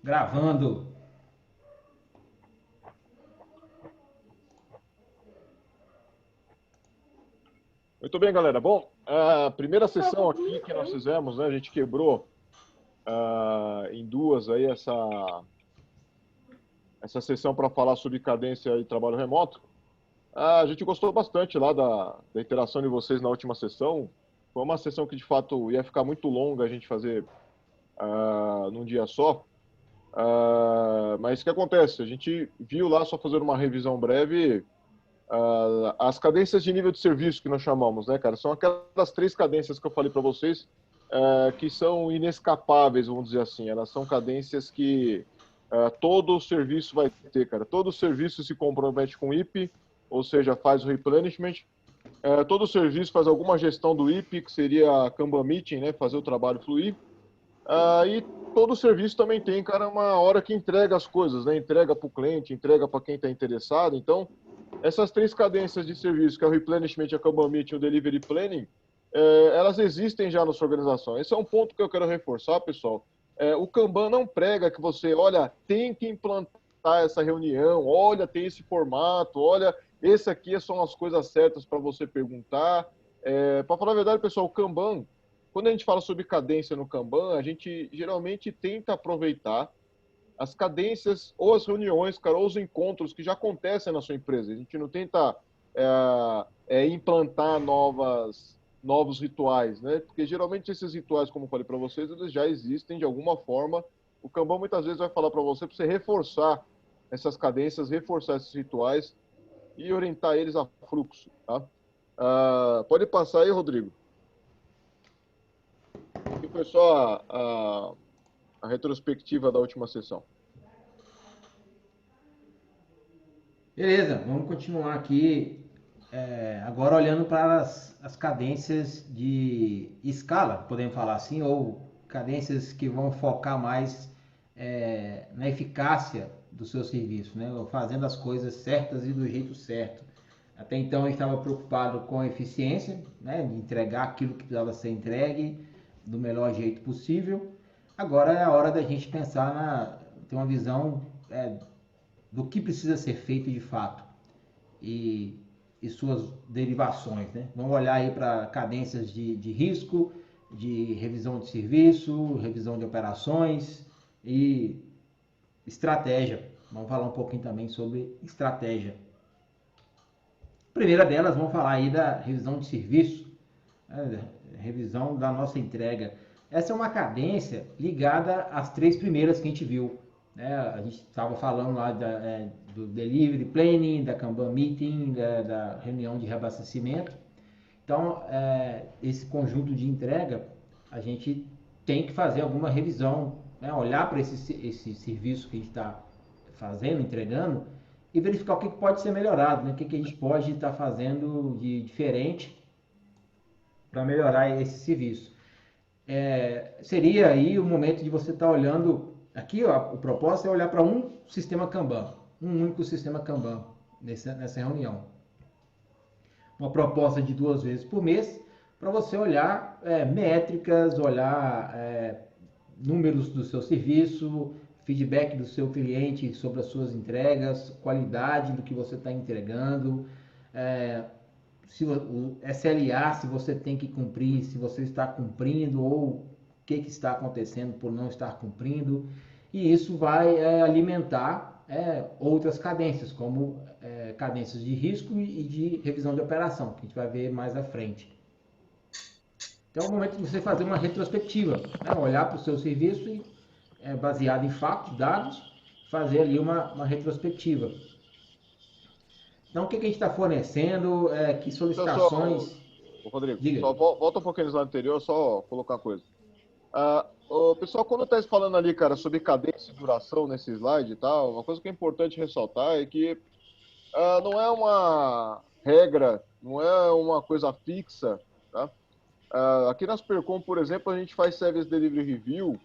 Gravando. Muito bem, galera. Bom, a primeira sessão aqui que nós fizemos, né, a gente quebrou em duas aí essa sessão para falar sobre cadência e trabalho remoto. A gente gostou bastante lá da interação de vocês na última sessão. Foi uma sessão que de fato ia ficar muito longa a gente fazer num dia só. Mas o que acontece? A gente viu lá, só fazendo uma revisão breve, as cadências de nível de serviço que nós chamamos, né, cara? São aquelas três cadências que eu falei para vocês, que são inescapáveis, vamos dizer assim. Elas são cadências que todo o serviço vai ter, cara. Todo o serviço se compromete com o IP, ou seja, faz o replenishment. Todo o serviço faz alguma gestão do IP, que seria a Kanban Meeting, né? Fazer o trabalho fluir. E todo o serviço também tem, cara, uma hora que entrega as coisas, né? Entrega para o cliente, entrega para quem está interessado. Então, essas três cadências de serviço, que é o replenishment, a Kanban Meeting e o Delivery Planning, elas existem já na sua organização. Esse é um ponto que eu quero reforçar, pessoal. O Kanban não prega que você, olha, tem que implantar essa reunião, olha, tem esse formato, olha, esse aqui são as coisas certas para você perguntar. Para falar a verdade, pessoal, o Kanban, quando a gente fala sobre cadência no Kanban, a gente geralmente tenta aproveitar as cadências ou as reuniões, cara, ou os encontros que já acontecem na sua empresa. A gente não tenta implantar novos rituais, né? Porque geralmente esses rituais, como eu falei para vocês, eles já existem de alguma forma. O Kanban muitas vezes vai falar para você reforçar essas cadências, reforçar esses rituais e orientar eles a fluxo, tá? Pode passar aí, Rodrigo. Aqui foi só a retrospectiva da última sessão. Beleza, vamos continuar aqui. Agora olhando para as cadências de escala, podemos falar assim, ou cadências que vão focar mais na eficácia do seu serviço, né? Fazendo as coisas certas e do jeito certo. Até então eu estava preocupado com a eficiência, né? De entregar aquilo que precisava ser entregue do melhor jeito possível. Agora é a hora da gente pensar ter uma visão do que precisa ser feito de fato e, e suas derivações. Né? Vamos olhar aí para cadências de risco, de revisão de serviço, revisão de operações e estratégia. Vamos falar um pouquinho também sobre estratégia. A primeira delas, vamos falar aí da revisão de serviço, né? Revisão da nossa entrega. Essa é uma cadência ligada às três primeiras que a gente viu. Né? A gente estava falando lá do Delivery Planning, da Kanban Meeting, da reunião de reabastecimento. Então, esse conjunto de entrega, a gente tem que fazer alguma revisão, né? Olhar para esse serviço que a gente está fazendo, entregando, e verificar o que pode ser melhorado, né? O que a gente pode estar fazendo de diferente para melhorar esse serviço. Seria aí o momento de você estar olhando, aqui ó, o propósito é olhar para um sistema Kanban, um único sistema Kanban nessa reunião. Uma proposta de 2 vezes por mês, para você olhar métricas, olhar números do seu serviço, feedback do seu cliente sobre as suas entregas, qualidade do que você está entregando, se o SLA, se você tem que cumprir, se você está cumprindo ou o que está acontecendo por não estar cumprindo. E isso vai alimentar outras cadências, como cadências de risco e de revisão de operação, que a gente vai ver mais à frente. Então é o momento de você fazer uma retrospectiva, né? Olhar para o seu serviço e, baseado em fatos, dados, fazer ali uma retrospectiva. Então o que a gente está fornecendo, que Deixa eu só, solicitações. Rodrigo, Diga. só volta um pouquinho no slide anterior, só colocar uma coisa. O pessoal, quando está falando ali, cara, sobre cadência e duração nesse slide e tal, uma coisa que é importante ressaltar é que não é uma regra, não é uma coisa fixa, tá? Aqui nas Percom, por exemplo, a gente faz Service Delivery Review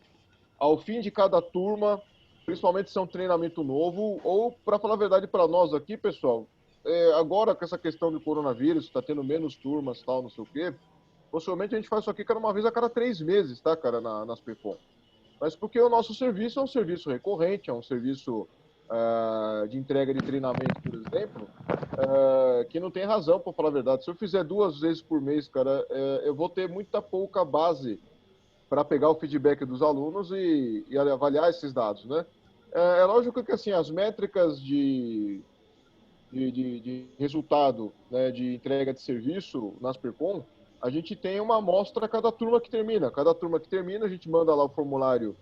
ao fim de cada turma, principalmente se é um treinamento novo, ou, para falar a verdade para nós aqui, pessoal, agora com essa questão do coronavírus, está tendo menos turmas, tal, não sei o quê, possivelmente a gente faz isso aqui, cara, uma vez a cada 3 meses, tá, cara, nas Percom. mas porque o nosso serviço é um serviço recorrente, é um serviço de entrega de treinamento, por exemplo, que não tem razão, para falar a verdade. Se eu fizer 2 vezes por mês, cara, eu vou ter muita pouca base para pegar o feedback dos alunos e avaliar esses dados, né? É lógico que assim, as métricas de resultado, né, de entrega de serviço nas Percom, a gente tem uma amostra a cada turma que termina. Cada turma que termina, a gente manda lá o formulário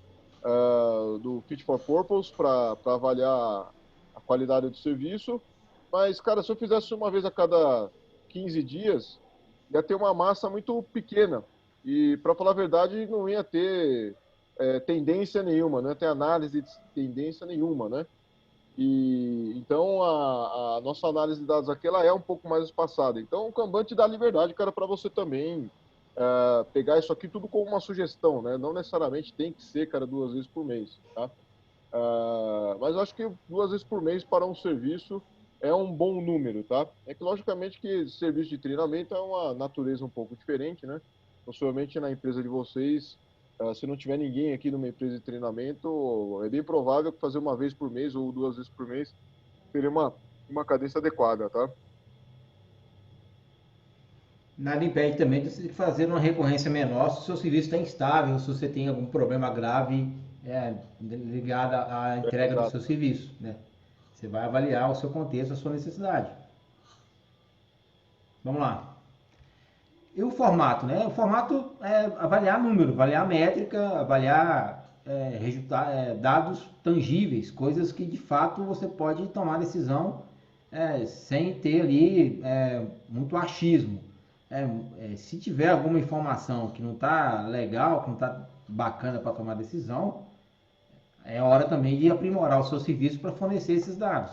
do Fit for Purpose para avaliar a qualidade do serviço. Mas, cara, se eu fizesse uma vez a cada 15 dias, ia ter uma massa muito pequena. E, para falar a verdade, não ia ter tendência nenhuma, não ia ter análise de tendência nenhuma, né? E então a nossa análise de dados aqui ela é um pouco mais espaçada. Então o Kanban te dá liberdade, cara, para você também pegar isso aqui tudo como uma sugestão, né? Não necessariamente tem que ser, cara, 2 vezes por mês, tá? Mas eu acho que 2 vezes por mês para um serviço é um bom número, tá? É que logicamente que serviço de treinamento é uma natureza um pouco diferente, né? Possivelmente na empresa de vocês, se não tiver ninguém aqui numa empresa de treinamento, é bem provável que fazer 1 vez por mês ou 2 vezes por mês seria uma cadência adequada, tá? Nada impede também de você fazer uma recorrência menor se o seu serviço está instável, se você tem algum problema grave ligado à entrega do seu Exato. serviço, né? Você vai avaliar o seu contexto, a sua necessidade. Vamos lá. E o formato, né? O formato é avaliar número, avaliar métrica, avaliar dados tangíveis, coisas que de fato você pode tomar decisão sem ter ali muito achismo. Se tiver alguma informação que não está legal, que não está bacana para tomar decisão, é hora também de aprimorar o seu serviço para fornecer esses dados.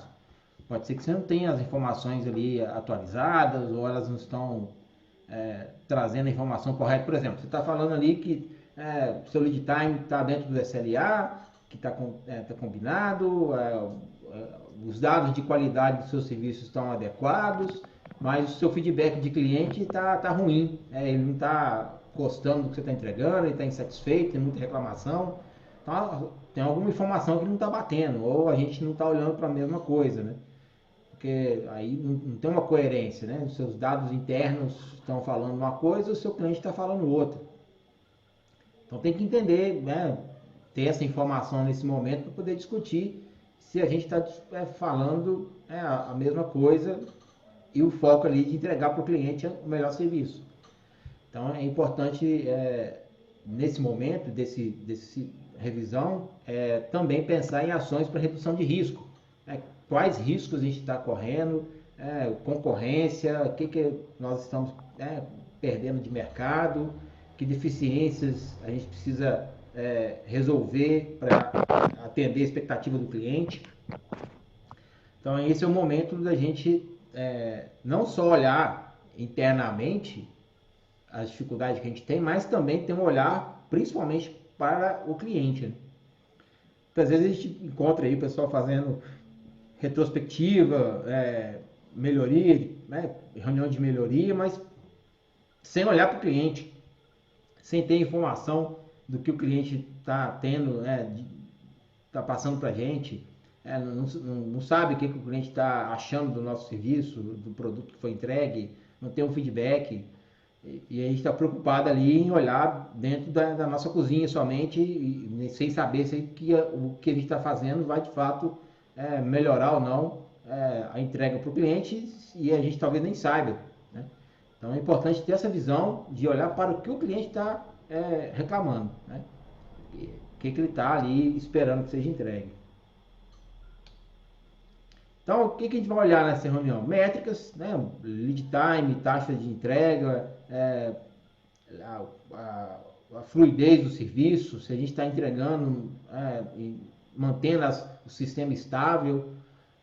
Pode ser que você não tenha as informações ali atualizadas ou elas não estão trazendo a informação correta. Por exemplo, você está falando ali que seu lead time está dentro do SLA, que está combinado, os dados de qualidade do seu serviço estão adequados, mas o seu feedback de cliente está ruim. Ele não está gostando do que você está entregando, ele está insatisfeito, tem muita reclamação. Então, tem alguma informação que não está batendo, ou a gente não está olhando para a mesma coisa, né? Porque aí não tem uma coerência, né? Os seus dados internos estão falando uma coisa, o seu cliente está falando outra. Então tem que entender, né? Ter essa informação nesse momento para poder discutir se a gente está falando a mesma coisa e o foco ali de entregar para o cliente o melhor serviço. Então é importante nesse momento desse revisão também pensar em ações para redução de risco. Quais riscos a gente está correndo, concorrência, o que nós estamos perdendo de mercado, que deficiências a gente precisa resolver para atender a expectativa do cliente. Então esse é o momento da gente não só olhar internamente as dificuldades que a gente tem, mas também ter um olhar principalmente para o cliente. Né? Às vezes a gente encontra aí o pessoal fazendo retrospectiva, melhoria, né? Reunião de melhoria, mas sem olhar para o cliente, sem ter informação do que o cliente está tendo, está passando para a gente, não sabe o que o cliente está achando do nosso serviço, do produto que foi entregue, não tem um feedback. E a gente está preocupado ali em olhar dentro da nossa cozinha somente, sem saber se o que a gente está fazendo vai de fato melhorar ou não a entrega para o cliente, e a gente talvez nem saiba. Né? Então é importante ter essa visão de olhar para o que o cliente está reclamando, né? O que ele está ali esperando que seja entregue. Então, o que a gente vai olhar nessa reunião? Métricas, né? Lead time, taxa de entrega, a fluidez do serviço, se a gente está entregando, mantendo o sistema estável,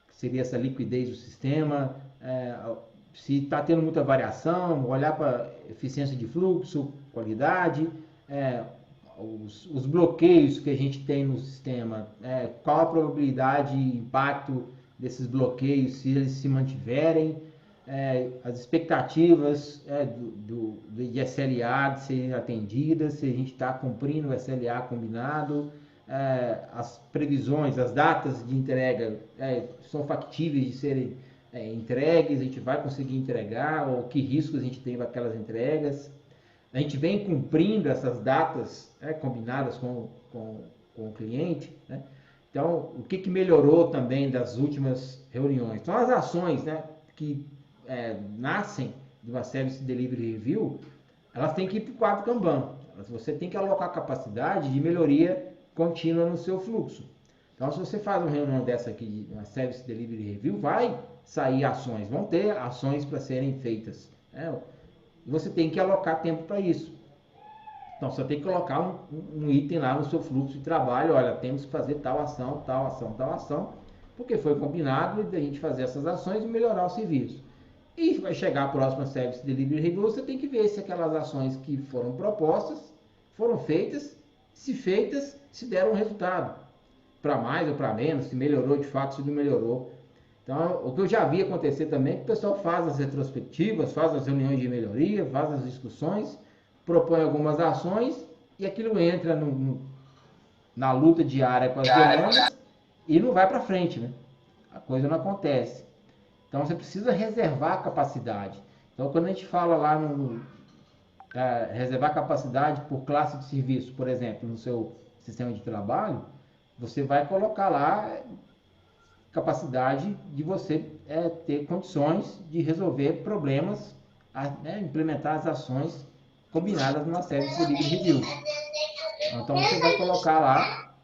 que seria essa liquidez do sistema, se está tendo muita variação, olhar para eficiência de fluxo, qualidade, os bloqueios que a gente tem no sistema, qual a probabilidade e impacto desses bloqueios se eles se mantiverem, as expectativas de SLA de serem atendidas, se a gente está cumprindo o SLA combinado, as previsões, as datas de entrega são factíveis de serem entregues, a gente vai conseguir entregar, ou que riscos a gente tem com aquelas entregas. A gente vem cumprindo essas datas combinadas com o cliente, né? Então, o que melhorou também das últimas reuniões? Então, as ações, né, que nascem de uma Service Delivery Review, elas têm que ir para o quadro Kanban. Você tem que alocar capacidade de melhoria contínua no seu fluxo. Então, se você faz uma reunião dessa aqui, uma Service Delivery Review, vai sair ações, vão ter ações para serem feitas. Você tem que alocar tempo para isso. Então, você tem que colocar um item lá no seu fluxo de trabalho, olha, temos que fazer tal ação, tal ação, tal ação, porque foi combinado de a gente fazer essas ações e melhorar o serviço. E vai chegar a próxima Service Delivery Review, você tem que ver se aquelas ações que foram propostas, foram feitas, se deram um resultado. Para mais ou para menos, se melhorou de fato, se não melhorou. Então, o que eu já vi acontecer também é que o pessoal faz as retrospectivas, faz as reuniões de melhoria, faz as discussões, propõe algumas ações e aquilo entra na luta diária com as demandas e não vai para frente, né? A coisa não acontece. Então você precisa reservar a capacidade. Então quando a gente fala lá reservar capacidade por classe de serviço, por exemplo, no seu sistema de trabalho, você vai colocar lá capacidade de você ter condições de resolver problemas, implementar as ações combinadas numa série de delivery review. Então você vai colocar lá,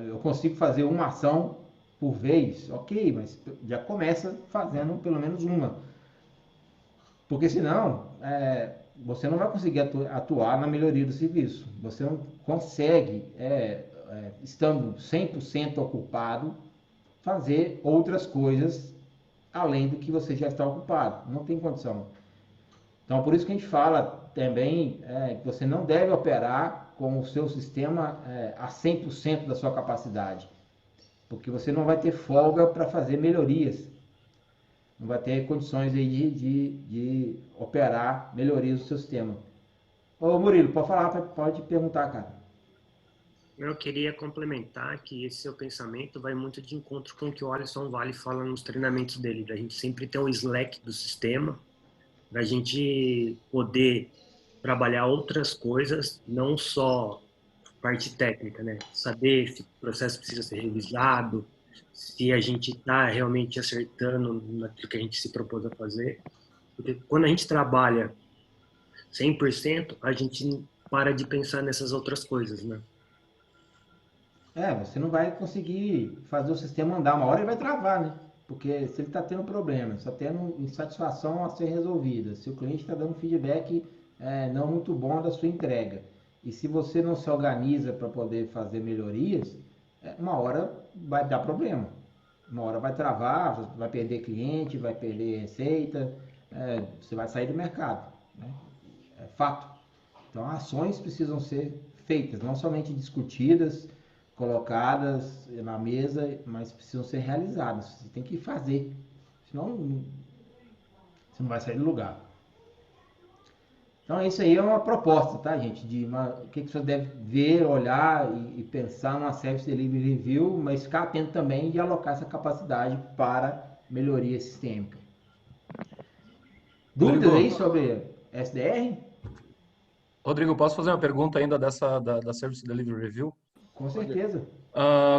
eu consigo fazer uma ação por vez, ok, mas já começa fazendo pelo menos uma. Porque senão, você não vai conseguir atuar na melhoria do serviço. Você não consegue, estando 100% ocupado, fazer outras coisas além do que você já está ocupado. Não tem condição. Então, por isso que a gente fala também que você não deve operar com o seu sistema a 100% da sua capacidade. Porque você não vai ter folga para fazer melhorias. Não vai ter condições aí de operar melhorias do seu sistema. Ô Murilo, pode falar, pode perguntar, cara. Eu queria complementar que esse seu pensamento vai muito de encontro com o que o Alisson Vale fala nos treinamentos dele, da gente sempre ter um Slack do sistema, da gente poder trabalhar outras coisas, não só parte técnica, né? Saber se o processo precisa ser revisado, se a gente está realmente acertando naquilo que a gente se propôs a fazer. Porque quando a gente trabalha 100%, a gente para de pensar nessas outras coisas, né? Você não vai conseguir fazer o sistema andar. Uma hora ele vai travar, né? Porque se ele está tendo problema, está tendo insatisfação a ser resolvida, se o cliente está dando feedback não muito bom da sua entrega, e se você não se organiza para poder fazer melhorias, uma hora vai dar problema. Uma hora vai travar, vai perder cliente, vai perder receita, você vai sair do mercado, né? É fato. Então, ações precisam ser feitas, não somente discutidas, colocadas na mesa, mas precisam ser realizadas. Você tem que fazer, senão você não vai sair do lugar. Então, isso aí é uma proposta, tá, gente? O que você deve ver, olhar e pensar numa Service Delivery Review, mas ficar atento também de alocar essa capacidade para melhoria sistêmica. Dúvidas aí sobre SDR? Rodrigo, posso fazer uma pergunta ainda da Service Delivery Review? Com certeza.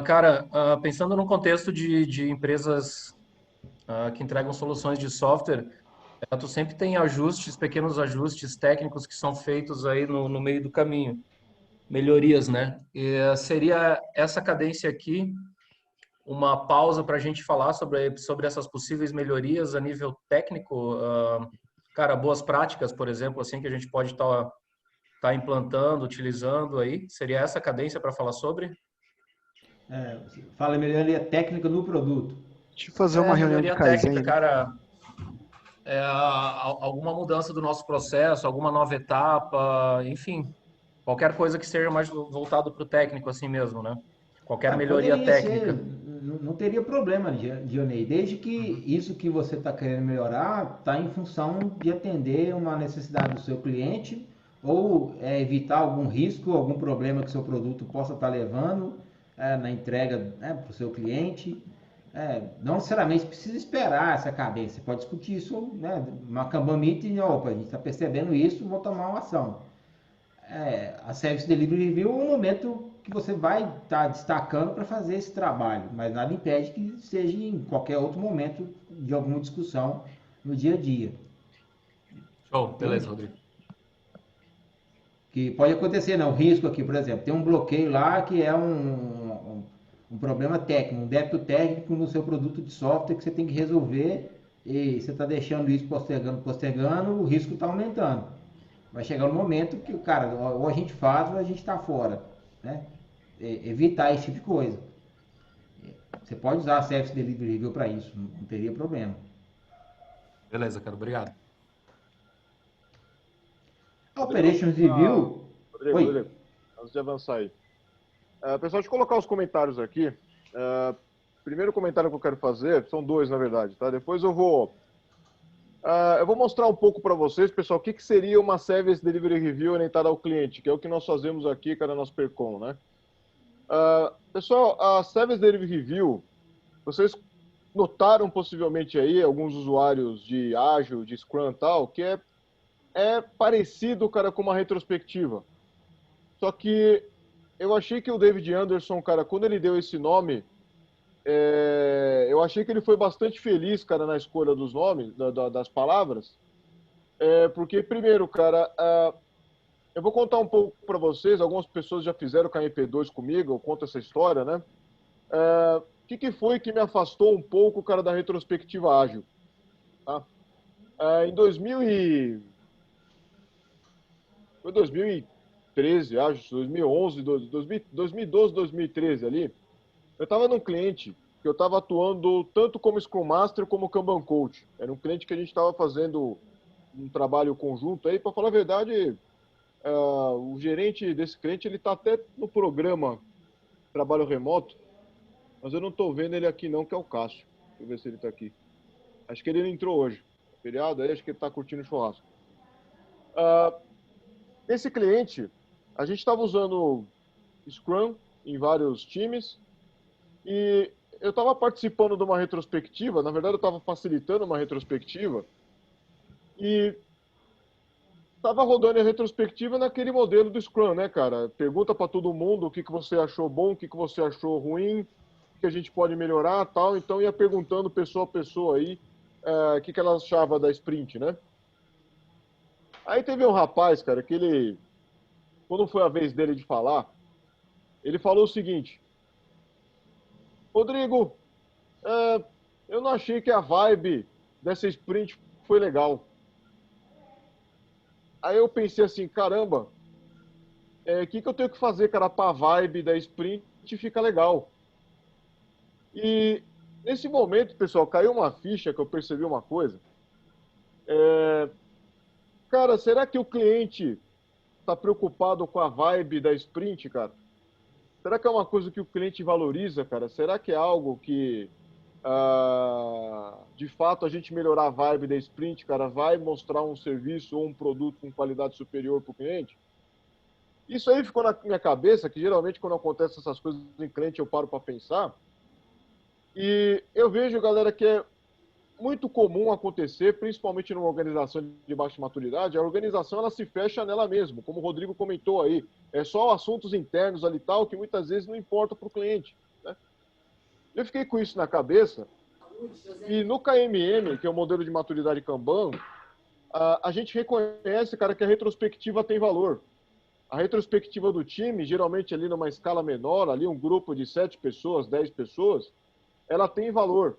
Cara, pensando no contexto de empresas que entregam soluções de software, tu sempre tem ajustes, pequenos ajustes técnicos que são feitos aí no meio do caminho, melhorias, né? E seria essa cadência aqui uma pausa para a gente falar sobre essas possíveis melhorias a nível técnico? Cara, boas práticas, por exemplo, assim, que a gente pode estar implantando, utilizando aí. Seria essa cadência para falar sobre? Fala melhoria técnica no produto. Deixa eu fazer uma reunião de Kaizen. Técnica, cara, alguma mudança do nosso processo, alguma nova etapa, enfim, qualquer coisa que seja mais voltado para o técnico assim mesmo, né? Qualquer melhoria técnica. não teria problema, Dionei, desde que isso que você está querendo melhorar está em função de atender uma necessidade do seu cliente ou evitar algum risco, algum problema que o seu produto possa estar levando na entrega para o seu cliente. Não necessariamente precisa esperar essa cadência, você pode discutir isso, né? Uma Kanban Meeting, opa, a gente está percebendo isso, vou tomar uma ação. A Service Delivery Review é um momento que você vai estar destacando para fazer esse trabalho, mas nada impede que seja em qualquer outro momento de alguma discussão no dia a dia. Show, beleza, Rodrigo. Que pode acontecer, não, o risco aqui, por exemplo, tem um bloqueio lá que é um problema técnico, um débito técnico no seu produto de software que você tem que resolver e você está deixando isso postergando, o risco está aumentando. Vai chegar um momento que, cara, ou a gente faz ou a gente está fora, né? Evitar esse tipo de coisa. Você pode usar a Service Delivery Review para isso, não teria problema. Beleza, cara, obrigado. Operations Review... Rodrigo, antes de avançar aí. Pessoal, deixa eu colocar os comentários aqui. Primeiro comentário que eu quero fazer, são dois, na verdade, tá? Depois eu vou mostrar um pouco para vocês, pessoal, o que seria uma Service Delivery Review orientada ao cliente, que é o que nós fazemos aqui, cara, no nosso Percom, né? Pessoal, a Service Delivery Review, vocês notaram possivelmente aí, alguns usuários de Agile, de Scrum e tal, que é parecido, cara, com uma retrospectiva. Só que eu achei que o David Anderson, cara, quando ele deu esse nome, eu achei que ele foi bastante feliz, cara, na escolha dos nomes, das palavras. Porque, primeiro, cara, eu vou contar um pouco para vocês, algumas pessoas já fizeram KMP2 comigo, eu conto essa história, né? O que foi que me afastou um pouco, cara, da retrospectiva ágil? Tá? Em 2013, acho, 2011, 2012, 2013 ali, eu estava num cliente que eu estava atuando tanto como Scrum Master como Kanban Coach. Era um cliente que a gente estava fazendo um trabalho conjunto aí, para falar a verdade, o gerente desse cliente, ele está até no programa Trabalho Remoto, mas eu não estou vendo ele aqui não, que é o Cássio. Deixa eu ver se ele está aqui. Acho que ele não entrou hoje. Feriado aí, acho que ele está curtindo o churrasco. Esse cliente, a gente estava usando Scrum em vários times e eu estava participando de uma retrospectiva, na verdade eu estava facilitando uma retrospectiva e estava rodando a retrospectiva naquele modelo do Scrum, né, cara? Pergunta para todo mundo o que você achou bom, o que você achou ruim, o que a gente pode melhorar, tal. Então ia perguntando pessoa a pessoa aí o que ela achava da sprint, né? Aí teve um rapaz, cara, que ele, quando foi a vez dele de falar, ele falou o seguinte: Rodrigo, eu não achei que a vibe dessa sprint foi legal. Aí eu pensei assim, caramba, o que eu tenho que fazer, cara, para a vibe da sprint ficar legal? E nesse momento, pessoal, caiu uma ficha que eu percebi uma coisa. Cara, será que o cliente está preocupado com a vibe da sprint, cara? Será que é uma coisa que o cliente valoriza, cara? Será que é algo que, de fato, a gente melhorar a vibe da sprint, cara, vai mostrar um serviço ou um produto com qualidade superior para o cliente? Isso aí ficou na minha cabeça, que geralmente quando acontecem essas coisas em cliente eu paro para pensar. E eu vejo, galera, que é muito comum acontecer, principalmente numa organização de baixa maturidade, a organização ela se fecha nela mesma, como o Rodrigo comentou aí. É só assuntos internos ali tal, que muitas vezes não importa para o cliente, né? Eu fiquei com isso na cabeça, e no KMM, que é o modelo de maturidade Kanban, a gente reconhece, cara, que a retrospectiva tem valor. A retrospectiva do time, geralmente ali numa escala menor, ali um grupo de 7 pessoas, 10 pessoas, ela tem valor.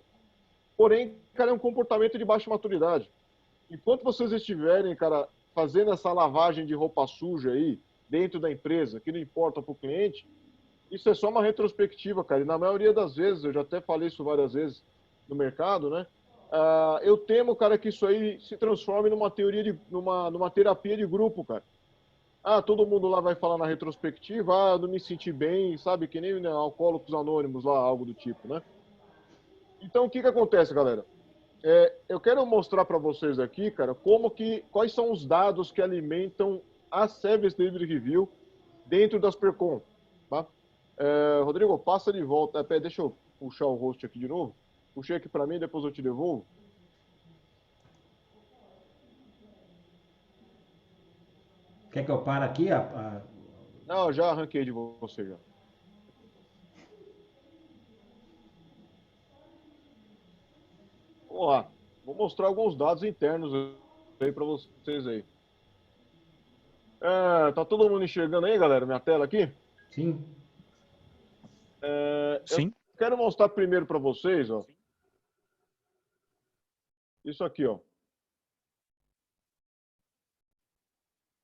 Porém, cara, é um comportamento de baixa maturidade. Enquanto vocês estiverem, cara, fazendo essa lavagem de roupa suja aí, dentro da empresa, que não importa para o cliente, isso é só uma retrospectiva, cara. E na maioria das vezes, eu já até falei isso várias vezes no mercado, né? Eu temo, cara, que isso aí se transforme numa terapia de grupo, cara. Todo mundo lá vai falar na retrospectiva, eu não me senti bem, sabe? Que nem, né, Alcoólicos Anônimos lá, algo do tipo, né? Então, o que acontece, galera? Eu quero mostrar para vocês aqui, cara, quais são os dados que alimentam a Service Delivery Review dentro das Percom, tá? Rodrigo, passa de volta. Deixa eu puxar o host aqui de novo. Puxei aqui para mim, depois eu te devolvo. Quer que eu pare aqui? Não, já arranquei de você já. Vamos lá. Vou mostrar alguns dados internos aí para vocês aí. Tá todo mundo enxergando aí, galera, minha tela aqui? Sim. Sim. Eu quero mostrar primeiro para vocês, ó. Isso aqui, ó.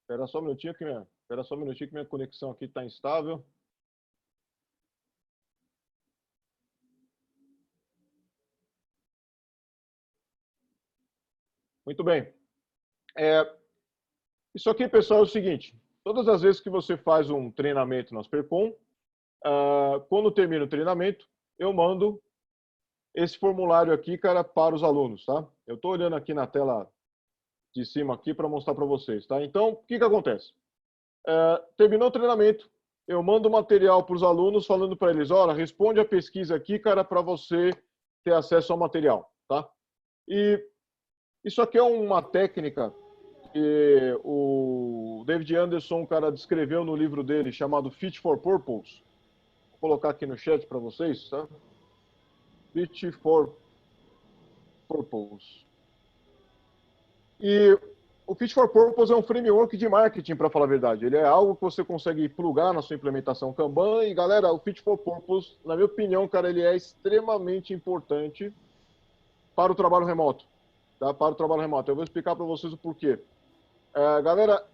Espera só um minutinho que minha conexão aqui está instável. Muito bem. Isso aqui, pessoal, é o seguinte. Todas as vezes que você faz um treinamento nas Percom, quando termina o treinamento, eu mando esse formulário aqui, cara, para os alunos, tá? Eu estou olhando aqui na tela de cima aqui para mostrar para vocês, tá? Então, o que acontece? Terminou o treinamento, eu mando o material para os alunos falando para eles, olha, responde a pesquisa aqui, cara, para você ter acesso ao material, tá? E isso aqui é uma técnica que o David Anderson, cara, descreveu no livro dele chamado Fit for Purpose. Vou colocar aqui no chat para vocês, tá? Fit for Purpose. E o Fit for Purpose é um framework de marketing, para falar a verdade. Ele é algo que você consegue plugar na sua implementação Kanban. E, galera, o Fit for Purpose, na minha opinião, cara, ele é extremamente importante para o trabalho remoto. Tá? Para o trabalho remoto. Eu vou explicar para vocês o porquê. Galera,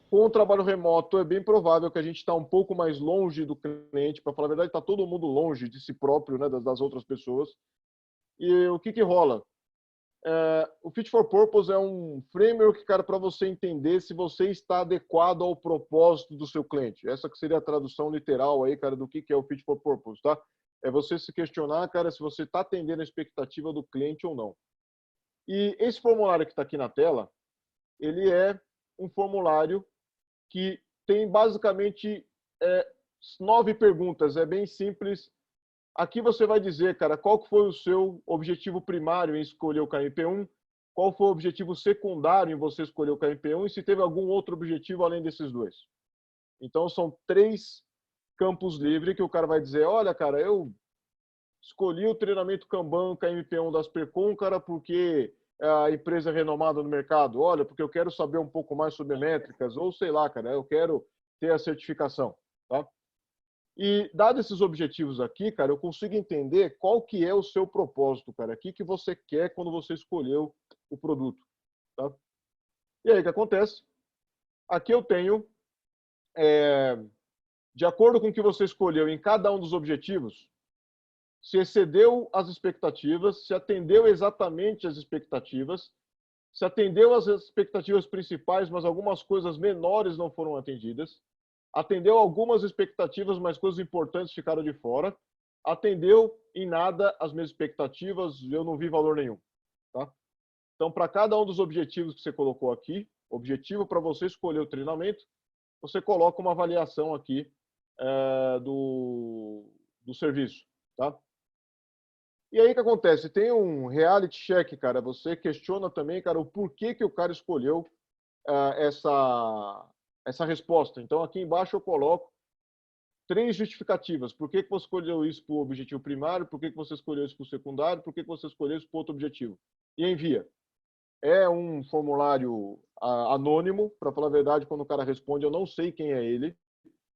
com o trabalho remoto, é bem provável que a gente está um pouco mais longe do cliente. Para falar a verdade, está todo mundo longe de si próprio, né, das outras pessoas. E o que rola? O Fit for Purpose é um framework, cara, para você entender se você está adequado ao propósito do seu cliente. Essa que seria a tradução literal aí, cara, do que é o Fit for Purpose, tá? É você se questionar, cara, se você está atendendo a expectativa do cliente ou não. E esse formulário que está aqui na tela, ele é um formulário que tem basicamente 9 perguntas. É bem simples. Aqui você vai dizer, cara, qual foi o seu objetivo primário em escolher o KMP1, qual foi o objetivo secundário em você escolher o KMP1 e se teve algum outro objetivo além desses dois. Então, são 3 campos livres que o cara vai dizer, olha, cara, eu escolhi o treinamento Kanban KMP1 das Percom, cara, porque a empresa é renomada no mercado. Olha, porque eu quero saber um pouco mais sobre métricas, ou sei lá, cara, eu quero ter a certificação, tá? E, dados esses objetivos aqui, cara, eu consigo entender qual que é o seu propósito, cara. O que você quer quando você escolheu o produto, tá? E aí, o que acontece? Aqui eu tenho, de acordo com o que você escolheu em cada um dos objetivos, se excedeu as expectativas, se atendeu exatamente as expectativas, se atendeu as expectativas principais, mas algumas coisas menores não foram atendidas, atendeu algumas expectativas, mas coisas importantes ficaram de fora, atendeu em nada as minhas expectativas, eu não vi valor nenhum. Tá? Então, para cada um dos objetivos que você colocou aqui, objetivo para você escolher o treinamento, você coloca uma avaliação aqui do serviço. Tá? E aí o que acontece? Tem um reality check, cara, você questiona também, cara, o porquê que o cara escolheu essa resposta. Então, aqui embaixo eu coloco 3 justificativas. Por que você escolheu isso para o objetivo primário? Por que você escolheu isso para o secundário? Por que você escolheu isso para outro objetivo? E envia. É um formulário anônimo, para falar a verdade, quando o cara responde, eu não sei quem é ele,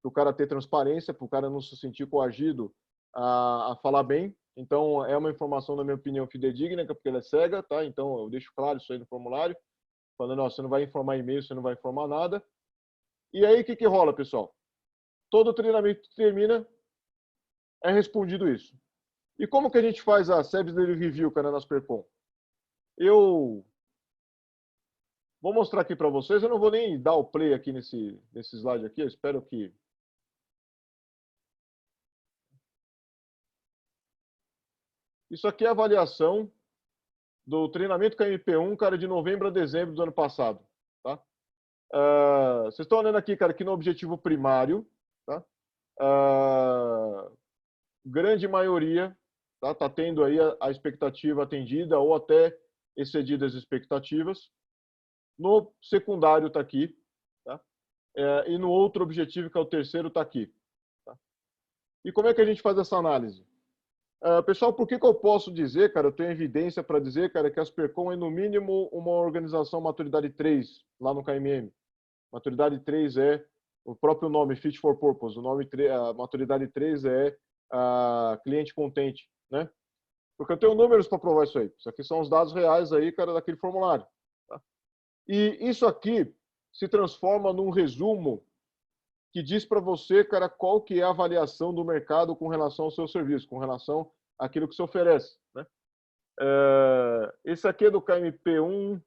para o cara ter transparência, para o cara não se sentir coagido a falar bem. Então, é uma informação, na minha opinião, fidedigna, porque ela é cega, tá? Então, eu deixo claro isso aí no formulário, falando, ó, você não vai informar e-mail, você não vai informar nada. E aí, o que rola, pessoal? Todo treinamento que termina, é respondido isso. E como que a gente faz a Service Delivery Review, cara, nas Percom? Eu vou mostrar aqui para vocês, eu não vou nem dar o play aqui nesse slide aqui, eu espero que... Isso aqui é a avaliação do treinamento KMP1, cara, de novembro a dezembro do ano passado, tá? Vocês estão olhando aqui, cara, que no objetivo primário, tá? Grande maioria tá tendo aí a expectativa atendida ou até excedida as expectativas. No secundário está aqui, tá? E no outro objetivo, que é o terceiro, está aqui. Tá? E como é que a gente faz essa análise? Pessoal, por que eu posso dizer, cara, eu tenho evidência para dizer, cara, que a Aspercom é no mínimo uma organização maturidade 3 lá no KMM. Maturidade 3 é o próprio nome, Fit for Purpose. O nome, a maturidade 3 é cliente contente, né? Porque eu tenho números para provar isso aí. Isso aqui são os dados reais aí, cara, daquele formulário. Tá? E isso aqui se transforma num resumo que diz para você, cara, qual que é a avaliação do mercado com relação ao seu serviço, com relação àquilo que se oferece, né? Esse aqui é do KMP1,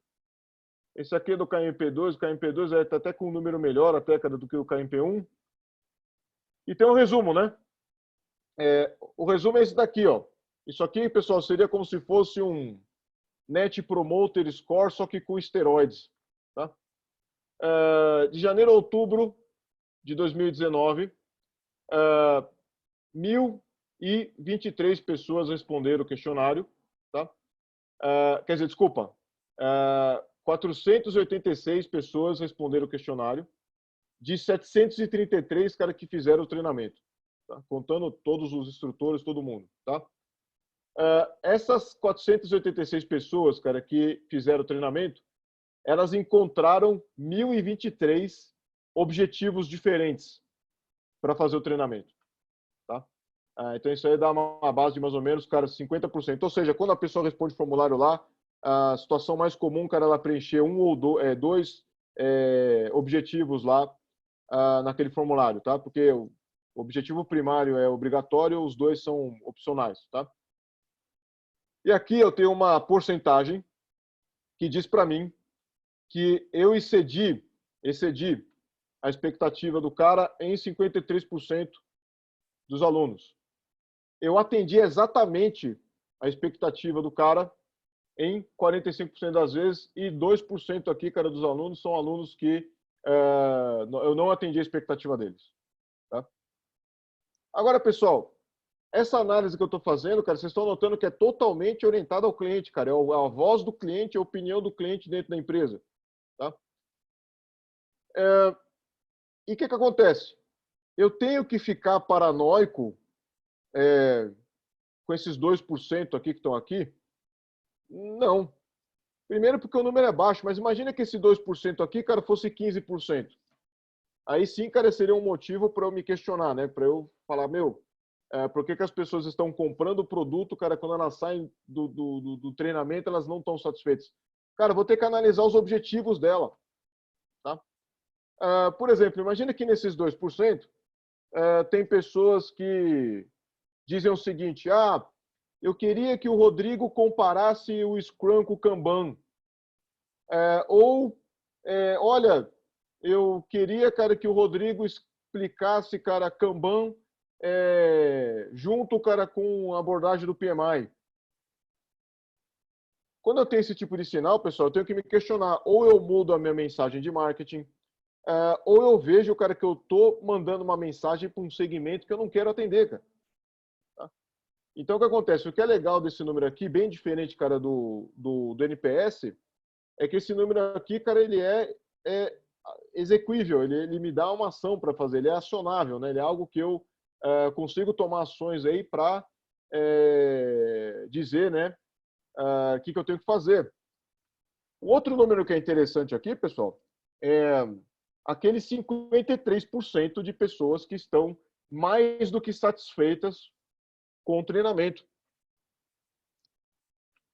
esse aqui é do KMP2, o KMP2 está até com um número melhor até, cara, do que o KMP1. E tem um resumo, né? O resumo é esse daqui, ó. Isso aqui, pessoal, seria como se fosse um Net Promoter Score, só que com esteroides. Tá? De janeiro a outubro de 2019, 1.023 pessoas responderam o questionário. Tá? Quer dizer, desculpa, 486 pessoas responderam o questionário, de 733 cara que fizeram o treinamento. Tá? Contando todos os instrutores, todo mundo. Tá? Essas 486 pessoas, cara, que fizeram o treinamento, elas encontraram 1.023 objetivos diferentes para fazer o treinamento. Tá? Então isso aí dá uma base de mais ou menos, cara, 50%. Ou seja, quando a pessoa responde o formulário lá, a situação mais comum, cara, ela preencher um ou dois objetivos lá naquele formulário, tá? Porque o objetivo primário é obrigatório, os dois são opcionais, tá? E aqui eu tenho uma porcentagem que diz para mim que eu excedi a expectativa do cara em 53% dos alunos. Eu atendi exatamente a expectativa do cara em 45% das vezes e 2% aqui, cara, dos alunos são alunos que eu não atendi a expectativa deles. Tá? Agora, pessoal, essa análise que eu estou fazendo, cara, vocês estão notando que é totalmente orientada ao cliente, cara. É a voz do cliente, a opinião do cliente dentro da empresa. Tá? E o que acontece? Eu tenho que ficar paranoico com esses 2% aqui que estão aqui? Não. Primeiro porque o número é baixo, mas imagina que esse 2% aqui, cara, fosse 15%. Aí sim, cara, seria um motivo para eu me questionar, né? Para eu falar, por que as pessoas estão comprando o produto, cara, quando elas saem do treinamento, elas não estão satisfeitas? Cara, vou ter que analisar os objetivos dela. Tá? Por exemplo, imagina que nesses 2%, tem pessoas que dizem o seguinte, eu queria que o Rodrigo comparasse o Scrum com o Kanban. Olha, eu queria, cara, que o Rodrigo explicasse, cara, Kanban junto, cara, com a abordagem do PMI. Quando eu tenho esse tipo de sinal, pessoal, eu tenho que me questionar. Ou eu mudo a minha mensagem de marketing, ou eu vejo, cara, que eu estou mandando uma mensagem para um segmento que eu não quero atender, cara. Tá? Então, o que acontece? O que é legal desse número aqui, bem diferente, cara, do NPS, é que esse número aqui, cara, ele é execuível, ele me dá uma ação para fazer, ele é acionável, né? Ele é algo que eu consigo tomar ações aí para dizer, né, o que eu tenho que fazer. O outro número que é interessante aqui, pessoal, é aqueles 53% de pessoas que estão mais do que satisfeitas com o treinamento.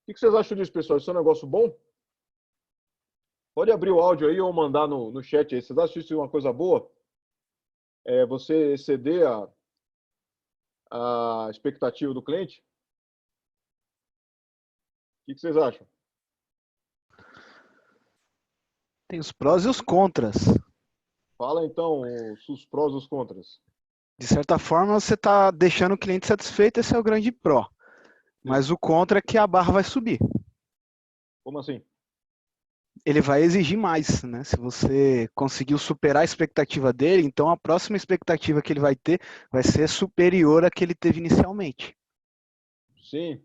O que vocês acham disso, pessoal? Isso é um negócio bom? Pode abrir o áudio aí ou mandar no chat aí. Vocês acham isso uma coisa boa? Você exceder a expectativa do cliente? O que vocês acham? Tem os prós e os contras. Fala então os prós e os contras. De certa forma, você está deixando o cliente satisfeito, esse é o grande pró. Mas o contra é que a barra vai subir. Como assim? Ele vai exigir mais, né? Se você conseguiu superar a expectativa dele, então a próxima expectativa que ele vai ter vai ser superior à que ele teve inicialmente. Sim.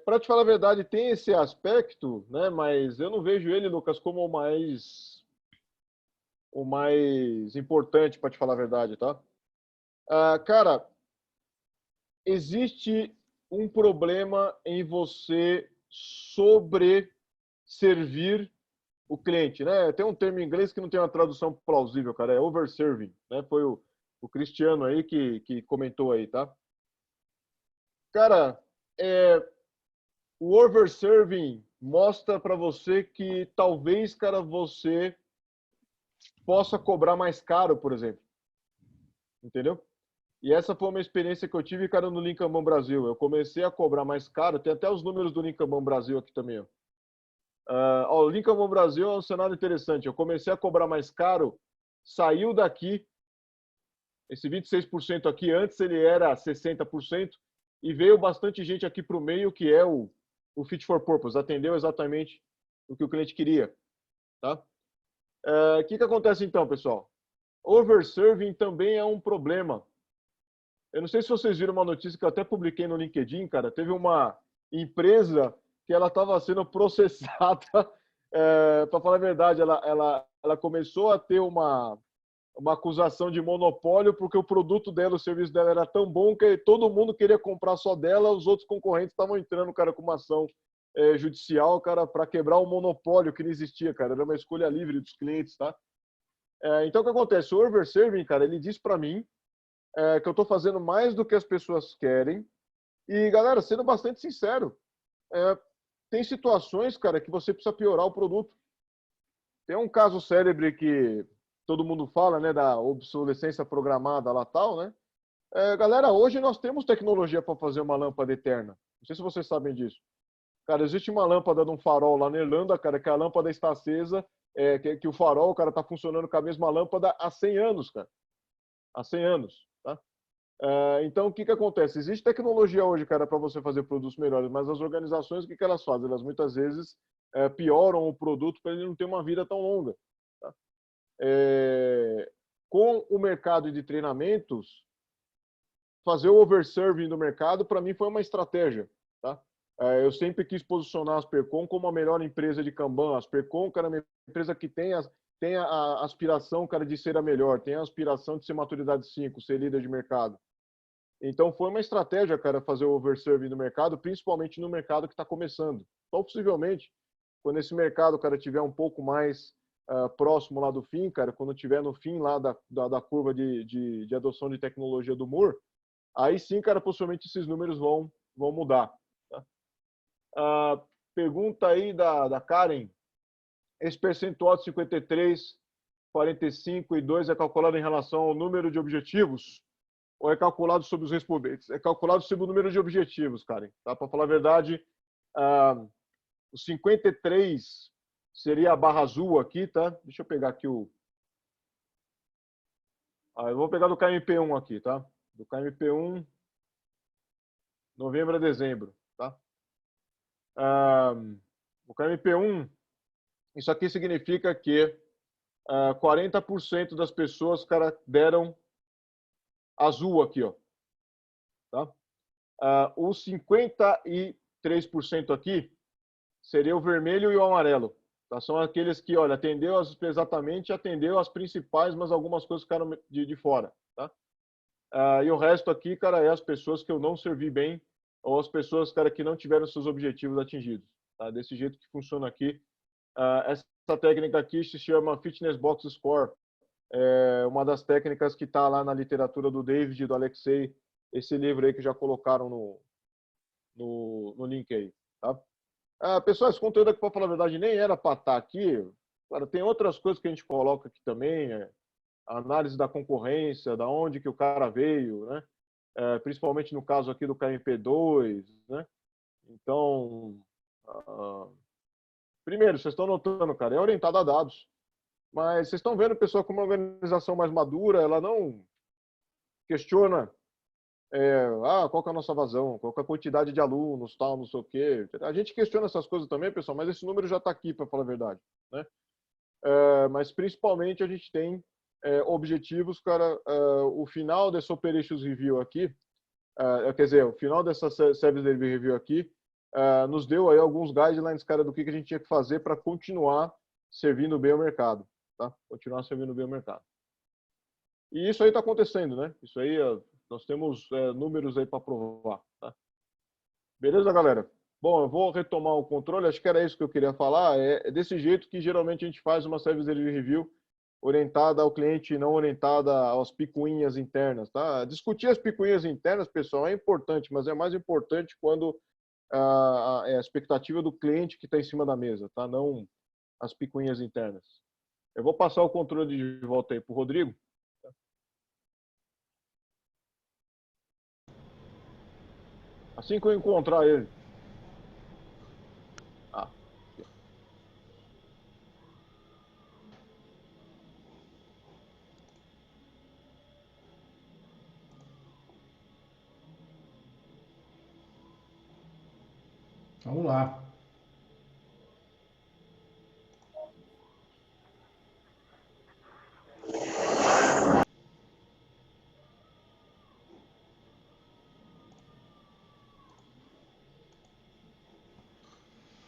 Para te falar a verdade, tem esse aspecto, né? Mas eu não vejo ele, Lucas, como o mais importante, para te falar a verdade, tá? Cara, existe um problema em você sobresservir o cliente, né? Tem um termo em inglês que não tem uma tradução plausível, cara, é overserving, né? Foi o Cristiano aí que comentou aí, tá? Cara, o overserving mostra para você que talvez, cara, você possa cobrar mais caro, por exemplo. Entendeu? E essa foi uma experiência que eu tive, cara, no Lincoln Brasil. Eu comecei a cobrar mais caro, tem até os números do Lincoln Brasil aqui também, ó. O Lincoln Brasil é um cenário interessante. Eu comecei a cobrar mais caro, saiu daqui, esse 26% aqui, antes ele era 60%, e veio bastante gente aqui para o meio, que é o Fit for Purpose, atendeu exatamente o que o cliente queria. Tá? O que acontece então, pessoal? Overserving também é um problema. Eu não sei se vocês viram uma notícia que eu até publiquei no LinkedIn, cara. Teve uma empresa que ela estava sendo processada. Para falar a verdade, ela começou a ter uma acusação de monopólio porque o produto dela, o serviço dela era tão bom que todo mundo queria comprar só dela, os outros concorrentes estavam entrando, cara, com uma ação judicial, cara, para quebrar o monopólio que não existia, cara. Era uma escolha livre dos clientes, tá? Então, o que acontece? O overserving, cara, ele diz para mim que eu estou fazendo mais do que as pessoas querem. E, galera, sendo bastante sincero, tem situações, cara, que você precisa piorar o produto. Tem um caso célebre que todo mundo fala, né, da obsolescência programada lá tal, né? Galera, hoje nós temos tecnologia para fazer uma lâmpada eterna. Não sei se vocês sabem disso. Cara, existe uma lâmpada de um farol lá na Irlanda, cara, que a lâmpada está acesa, que o farol, cara, está funcionando com a mesma lâmpada há 100 anos, cara. Há 100 anos, tá? Então, o que acontece? Existe tecnologia hoje, cara, para você fazer produtos melhores, mas as organizações, o que elas fazem? Elas muitas vezes pioram o produto para ele não ter uma vida tão longa. Tá? Com o mercado de treinamentos, fazer o overserving do mercado, para mim, foi uma estratégia. Tá? Eu sempre quis posicionar a Aspercom como a melhor empresa de Kanban. A Aspercom, cara, é uma empresa que tem a aspiração, cara, de ser a melhor, tem a aspiração de ser maturidade 5, ser líder de mercado. Então, foi uma estratégia, cara, fazer o overserving no mercado, principalmente no mercado que está começando. Então, possivelmente, quando esse mercado, cara, tiver um pouco mais próximo lá do fim, cara, quando tiver no fim lá da curva de adoção de tecnologia do Moore, aí sim, cara, possivelmente esses números vão mudar. Tá? Pergunta aí da Karen. Esse percentual de 53, 45 e 2 é calculado em relação ao número de objetivos? Ou é calculado sobre os respondentes? É calculado sobre o número de objetivos, Karen. Tá? Para falar a verdade, o 53 seria a barra azul aqui, tá? Deixa eu pegar aqui eu vou pegar do KMP1 aqui, tá? Do KMP1, novembro a dezembro, tá? O KMP1, isso aqui significa que 40% das pessoas, cara, deram azul aqui, ó. Tá? Os 53% aqui seria o vermelho e o amarelo. Tá? São aqueles que, olha, exatamente atendeu as principais, mas algumas coisas ficaram de fora. Tá? E o resto aqui, cara, é as pessoas que eu não servi bem ou as pessoas, cara, que não tiveram seus objetivos atingidos. Tá? Desse jeito que funciona aqui. Essa técnica aqui se chama Fitness Box Score. É uma das técnicas que está lá na literatura do David e do Alexei, esse livro aí que já colocaram no link aí. Tá? Pessoal, esse conteúdo aqui, para falar a verdade, nem era para estar aqui. Claro, tem outras coisas que a gente coloca aqui também, a análise da concorrência, da onde que o cara veio, né? Principalmente no caso aqui do KMP2, né? Então, primeiro, vocês estão notando, cara, é orientado a dados. Mas vocês estão vendo, pessoal, como uma organização mais madura, ela não questiona qual que é a nossa vazão, qual que é a quantidade de alunos, tal, não sei o quê. A gente questiona essas coisas também, pessoal, mas esse número já está aqui, para falar a verdade, né? Mas principalmente a gente tem objetivos, cara. O final dessa Operations Review aqui, quer dizer, o final dessa Service Delivery Review aqui, nos deu aí alguns guidelines, cara, do que a gente tinha que fazer para continuar servindo bem o mercado, tá? Continuar servindo bem o mercado. E isso aí está acontecendo, né? Isso aí, nós temos números aí para provar, tá? Beleza, galera? Bom, eu vou retomar o controle, acho que era isso que eu queria falar. É desse jeito que geralmente a gente faz uma Service Delivery Review orientada ao cliente e não orientada às picuinhas internas, tá? Discutir as picuinhas internas, pessoal, é importante, mas é mais importante quando é a expectativa do cliente que está em cima da mesa, tá? Não as picuinhas internas. Eu vou passar o controle de volta aí para o Rodrigo. Assim que eu encontrar ele. Vamos lá.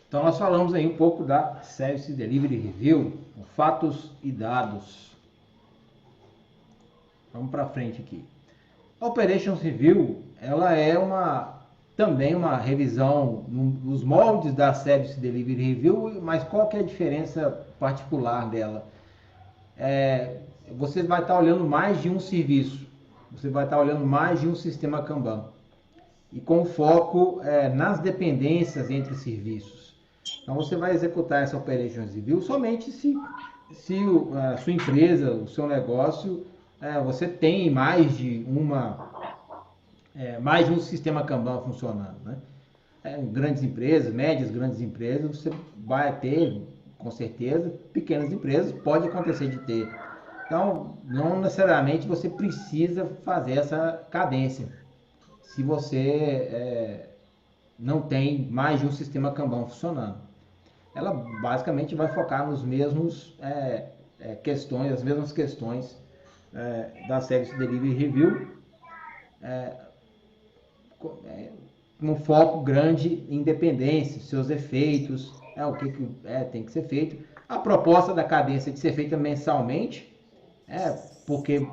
Então, nós falamos aí um pouco da Service Delivery Review, fatos e dados. Vamos para frente aqui. A Operations Review, ela é também uma revisão nos moldes da Service Delivery Review, mas qual que é a diferença particular dela? Você vai estar olhando mais de um serviço, você vai estar olhando mais de um sistema Kanban, e com foco nas dependências entre serviços. Então você vai executar essa Operations Review somente se a sua empresa, o seu negócio, você tem mais de um sistema Kanban funcionando, né? Grandes empresas, médias, grandes empresas, você vai ter, com certeza. Pequenas empresas, pode acontecer de ter. Então, não necessariamente você precisa fazer essa cadência se você não tem mais de um sistema Kanban funcionando. Ela basicamente vai focar nos mesmos questões, as mesmas questões da Service Delivery Review, um foco grande em dependência, seus efeitos, o que tem que ser feito. A proposta da cadência é de ser feita mensalmente, porque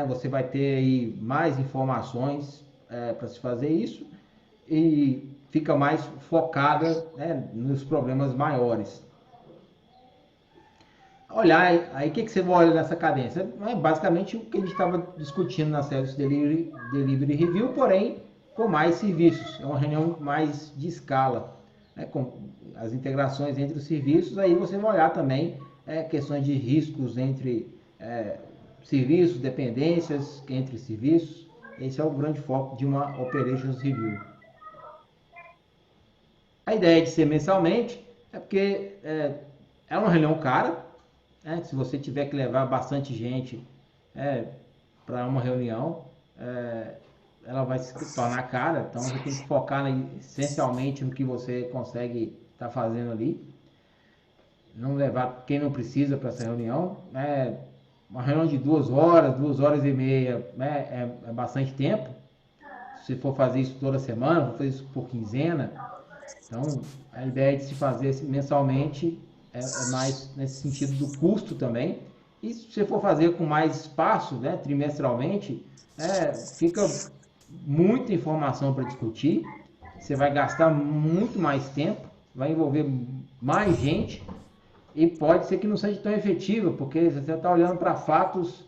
você vai ter aí mais informações para se fazer isso e fica mais focada nos problemas maiores. Olhar, aí o que você vai olhar nessa cadência? É basicamente o que a gente estava discutindo na Service Delivery Review, porém com mais serviços. É uma reunião mais de escala, com as integrações entre os serviços. Aí você vai olhar também questões de riscos entre serviços, dependências entre serviços. Esse é o grande foco de uma Operations Review. A ideia de ser mensalmente é porque é uma reunião cara. Se você tiver que levar bastante gente para uma reunião, ela vai se tornar cara. Então você tem que focar essencialmente no que você consegue estar fazendo ali. Não levar quem não precisa para essa reunião. Uma reunião de 2 horas e meia, é bastante tempo. Se for fazer isso toda semana, vou fazer isso por quinzena. Então a ideia de se fazer mensalmente é mais nesse sentido do custo também. E se você for fazer com mais espaço, trimestralmente, fica muita informação para discutir. Você vai gastar muito mais tempo, vai envolver mais gente e pode ser que não seja tão efetiva, porque você está olhando para fatos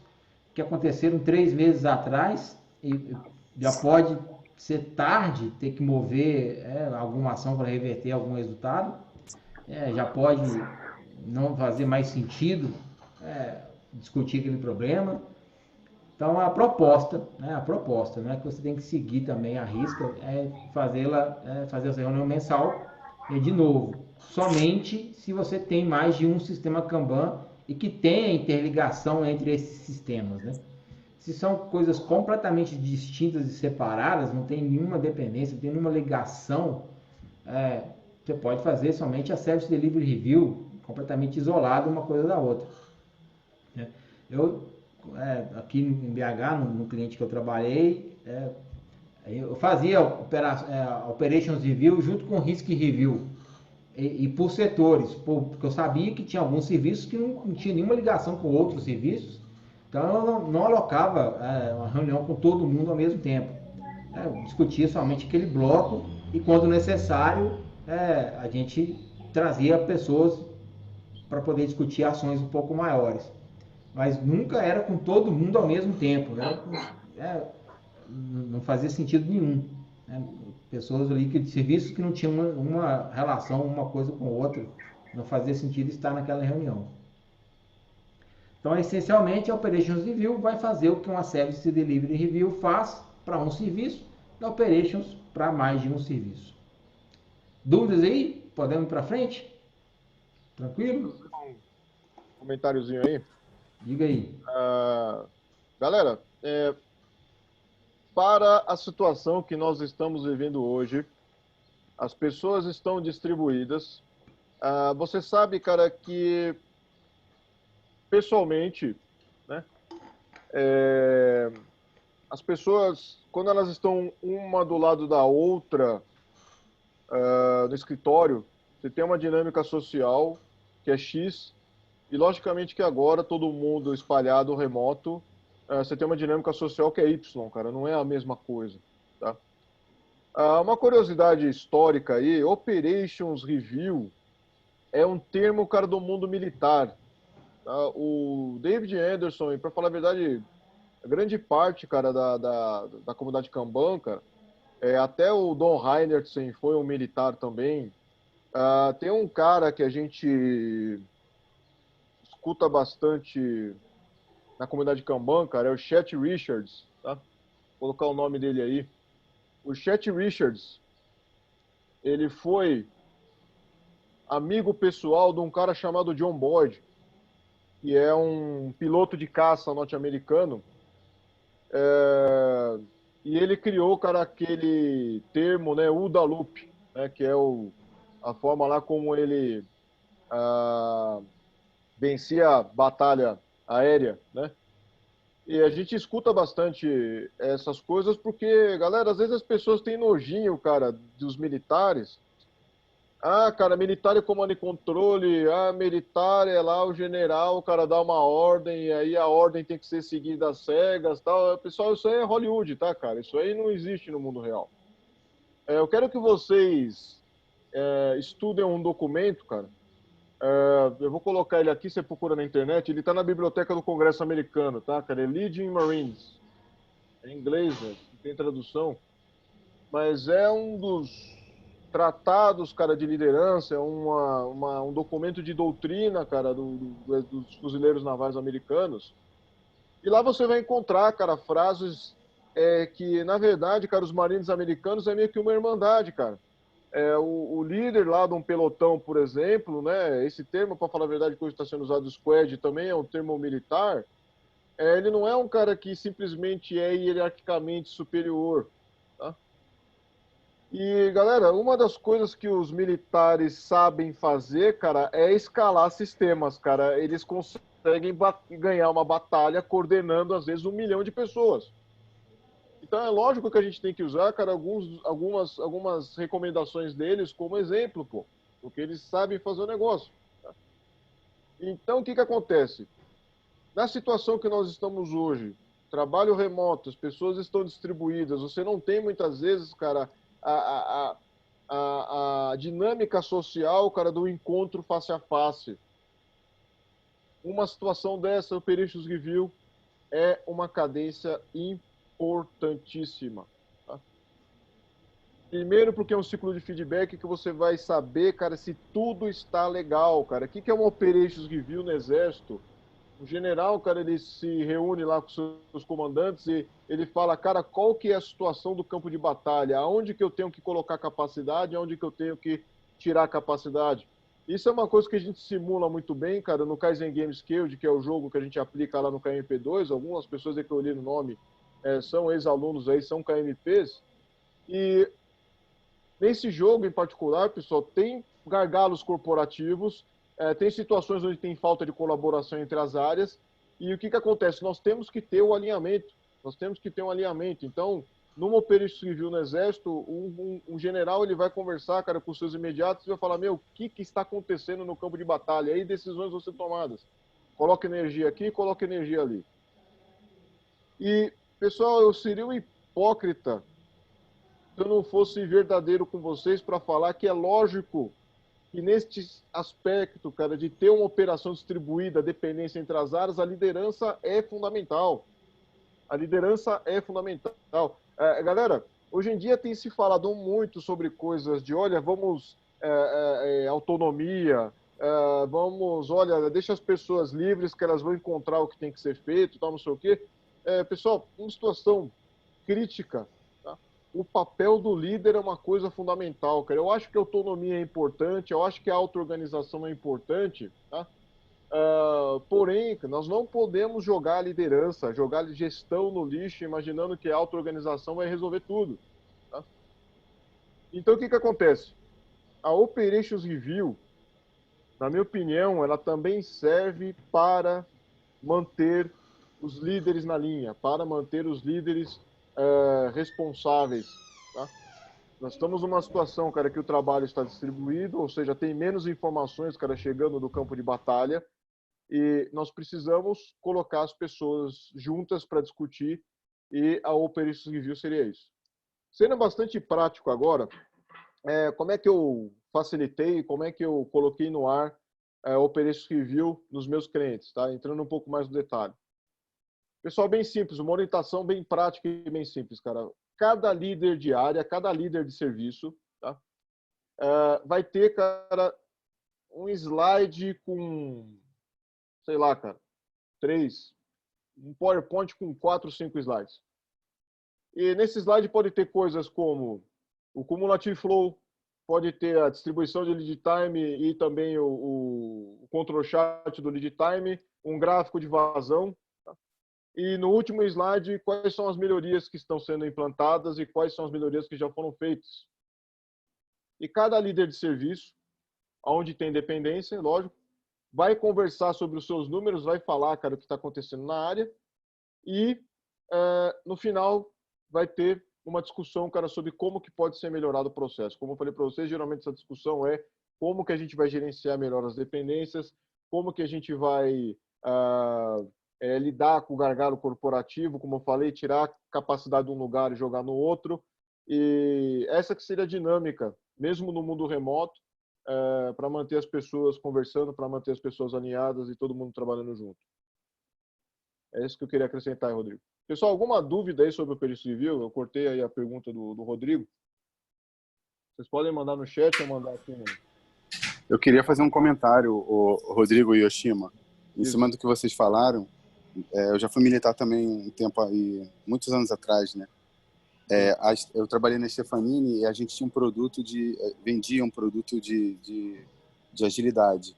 que aconteceram 3 meses atrás e já pode ser tarde ter que mover alguma ação para reverter algum resultado. Já pode não fazer mais sentido discutir aquele problema. Então a proposta, que você tem que seguir também a risca, fazer essa reunião mensal de novo, somente se você tem mais de um sistema Kanban e que tenha interligação entre esses sistemas, né? Se são coisas completamente distintas e separadas, não tem nenhuma dependência, não tem nenhuma ligação, você pode fazer somente a Service Delivery Review, completamente isolado uma coisa da outra. Né? Eu, aqui em BH, no cliente que eu trabalhei, eu fazia Operations Review junto com Risk Review. E por setores, porque eu sabia que tinha alguns serviços que não tinha nenhuma ligação com outros serviços, então eu não alocava uma reunião com todo mundo ao mesmo tempo. Eu discutia somente aquele bloco e, quando necessário, a gente trazia pessoas para poder discutir ações um pouco maiores. Mas nunca era com todo mundo ao mesmo tempo. Não fazia sentido nenhum. Né? Pessoas ali de serviços que não tinham uma relação uma coisa com outra, não fazia sentido estar naquela reunião. Então, essencialmente, a Operations Review vai fazer o que uma Service Delivery Review faz para um serviço, e a Operations para mais de um serviço. Dúvidas aí? Podemos ir para frente? Tranquilo? Um comentáriozinho aí. Diga aí. Galera, para a situação que nós estamos vivendo hoje, as pessoas estão distribuídas. Você sabe, cara, que pessoalmente, né, as pessoas, quando elas estão uma do lado da outra no escritório, você tem uma dinâmica social que é X, e logicamente que agora todo mundo espalhado remoto, você tem uma dinâmica social que é Y, cara, não é a mesma coisa, tá? Uma curiosidade histórica aí, Operations Review é um termo, cara, do mundo militar. Tá? O David Anderson, e para falar a verdade, a grande parte, cara, da comunidade Kanban, cara, até o Don Reinertsen foi um militar também. Tem um cara que a gente escuta bastante na comunidade Kanban, cara, é o Chet Richards, tá? Vou colocar o nome dele aí. O Chet Richards, ele foi amigo pessoal de um cara chamado John Boyd, que é um piloto de caça norte-americano, e ele criou, cara, aquele termo, né, OODA Loop, né, que é a forma lá como ele vencia a batalha aérea, né? E a gente escuta bastante essas coisas porque, galera, às vezes as pessoas têm nojinho, cara, dos militares. Cara, militar é comando e controle. Militar é lá o general, o cara dá uma ordem e aí a ordem tem que ser seguida às cegas, tal. Pessoal, isso aí é Hollywood, tá, cara? Isso aí não existe no mundo real. Eu quero que vocês estudem um documento, cara. Eu vou colocar ele aqui, você procura na internet. Ele está na biblioteca do Congresso americano, tá, cara? É Leading Marines. É em inglês, né? Não tem tradução. Mas é um dos tratados, cara, de liderança, é um documento de doutrina, cara, dos fuzileiros navais americanos. E lá você vai encontrar, cara, frases que, na verdade, cara, os marines americanos é meio que uma irmandade, cara. O líder lá de um pelotão, por exemplo, né, esse termo, para falar a verdade, que hoje está sendo usado, squad, também é um termo militar, ele não é um cara que simplesmente é hierarquicamente superior, tá? E, galera, uma das coisas que os militares sabem fazer, cara, é escalar sistemas, cara. Eles conseguem ganhar uma batalha coordenando, às vezes, 1 milhão de pessoas. Então é lógico que a gente tem que usar, cara, algumas recomendações deles como exemplo, pô, porque eles sabem fazer o negócio. Tá? Então o que acontece? Na situação que nós estamos hoje, trabalho remoto, as pessoas estão distribuídas, você não tem muitas vezes, cara, a dinâmica social, cara, do encontro face a face. Uma situação dessa, o Operations Review é uma cadência importantíssima. Tá? Primeiro porque é um ciclo de feedback que você vai saber, cara, se tudo está legal, cara. O que é uma Operations Review no Exército? O general, cara, ele se reúne lá com seus comandantes e ele fala, cara, qual que é a situação do campo de batalha? Aonde que eu tenho que colocar capacidade? Aonde que eu tenho que tirar capacidade? Isso é uma coisa que a gente simula muito bem, cara, no Kaizen Game Scale, que é o jogo que a gente aplica lá no KMP2. Algumas pessoas que eu li no nome são ex-alunos aí, são KMPs. E nesse jogo em particular, pessoal, tem gargalos corporativos, tem situações onde tem falta de colaboração entre as áreas. E o que acontece? Nós temos que ter o alinhamento. Nós temos que ter um alinhamento. Então, numa operação civil no Exército, um general ele vai conversar, cara, com os seus imediatos e vai falar, meu, o que está acontecendo no campo de batalha? Aí decisões vão ser tomadas. Coloca energia aqui, coloca energia ali. E, pessoal, eu seria um hipócrita se eu não fosse verdadeiro com vocês para falar que é lógico que neste aspecto, cara, de ter uma operação distribuída, dependência entre as áreas, a liderança é fundamental. A liderança é fundamental. Galera, hoje em dia tem se falado muito sobre coisas de, olha, vamos, autonomia, olha, deixa as pessoas livres que elas vão encontrar o que tem que ser feito, tal, não sei o quê. Pessoal, em situação crítica, tá? O papel do líder é uma coisa fundamental, cara. Eu acho que a autonomia é importante, eu acho que a auto-organização é importante, tá? Porém, nós não podemos jogar a liderança, jogar a gestão no lixo, imaginando que a auto-organização vai resolver tudo. Tá? Então, o que acontece? A Operations Review, na minha opinião, ela também serve para manter os líderes na linha, para manter os líderes responsáveis. Tá? Nós estamos numa situação, cara, que o trabalho está distribuído, ou seja, tem menos informações, cara, chegando do campo de batalha, e nós precisamos colocar as pessoas juntas para discutir, e a Operations Review seria isso. Sendo bastante prático agora, como é que eu facilitei, como é que eu coloquei no ar a Operations Review nos meus clientes, tá? Entrando um pouco mais no detalhe. Pessoal, bem simples, uma orientação bem prática e bem simples, cara. Cada líder de área, cada líder de serviço, tá? Vai ter, cara, um slide com, sei lá, cara, um PowerPoint com 4, 5 slides. E nesse slide pode ter coisas como o Cumulative Flow, pode ter a distribuição de lead time e também o control chart do lead time, um gráfico de vazão. Tá? E no último slide, quais são as melhorias que estão sendo implantadas e quais são as melhorias que já foram feitas. E cada líder de serviço, onde tem dependência, lógico, vai conversar sobre os seus números, vai falar, cara, o que está acontecendo na área e, no final, vai ter uma discussão, cara, sobre como que pode ser melhorado o processo. Como eu falei para vocês, geralmente essa discussão é como que a gente vai gerenciar melhor as dependências, como que a gente vai lidar com o gargalo corporativo, como eu falei, tirar a capacidade de um lugar e jogar no outro. E essa que seria a dinâmica, mesmo no mundo remoto, para manter as pessoas conversando, para manter as pessoas alinhadas e todo mundo trabalhando junto. É isso que eu queria acrescentar, Rodrigo. Pessoal, alguma dúvida aí sobre o perício civil? Eu cortei aí a pergunta do Rodrigo. Vocês podem mandar no chat ou mandar aqui no... Eu queria fazer um comentário, o Rodrigo e Yoshima, em cima do que vocês falaram. Eu já fui militar também um tempo aí, muitos anos atrás, né? Eu trabalhei na Stefanini e a gente tinha um produto vendia um produto de agilidade.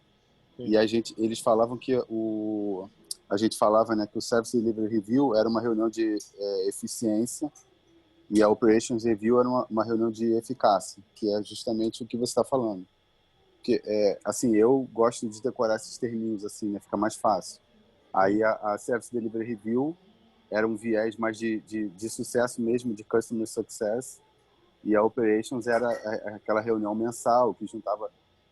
Sim. E eles falavam que a gente falava, né, que o Service Delivery Review era uma reunião de eficiência e a Operations Review era uma reunião de eficácia, que é justamente o que você está falando. Porque, assim, eu gosto de decorar esses terminhos, assim, né, fica mais fácil. Aí a Service Delivery Review era um viés mais de sucesso mesmo, de Customer Success, e a Operations era aquela reunião mensal que juntava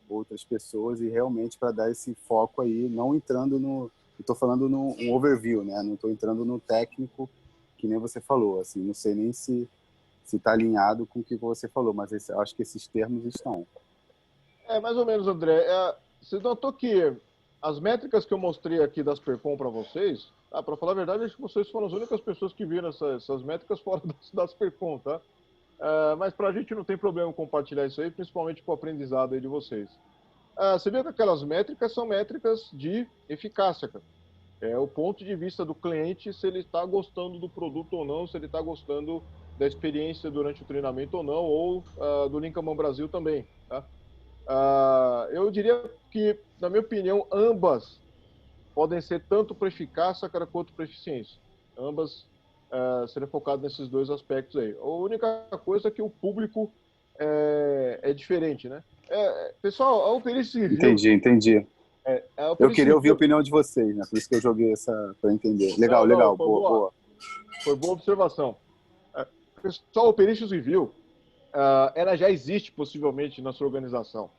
outras pessoas e realmente para dar esse foco aí, não entrando no... Estou falando no overview, né? Não estou entrando no técnico, que nem você falou. Assim, não sei nem se está alinhado com o que você falou, mas acho que esses termos estão. Mais ou menos, André. Você notou que as métricas que eu mostrei aqui das Percom para vocês, para falar a verdade, acho que vocês foram as únicas pessoas que viram essas métricas fora das Percom, tá? Mas para a gente não tem problema compartilhar isso aí, principalmente com o aprendizado aí de vocês. Você viu que aquelas métricas são métricas de eficácia, cara. É o ponto de vista do cliente, se ele está gostando do produto ou não, se ele está gostando da experiência durante o treinamento ou não, ou do Lincoln Brasil também, tá? Eu diria que, na minha opinião, ambas podem ser tanto para eficácia quanto para eficiência. Ambas serem focadas nesses dois aspectos aí. A única coisa é que o público é diferente, né? Pessoal, a perícia civil... Entendi. A Eu perícia queria ouvir a civil... opinião de vocês, né? Por isso que eu joguei essa para entender. Legal, Não, boa. Foi boa observação. Pessoal, a perícia civil, ela já existe possivelmente na sua organização.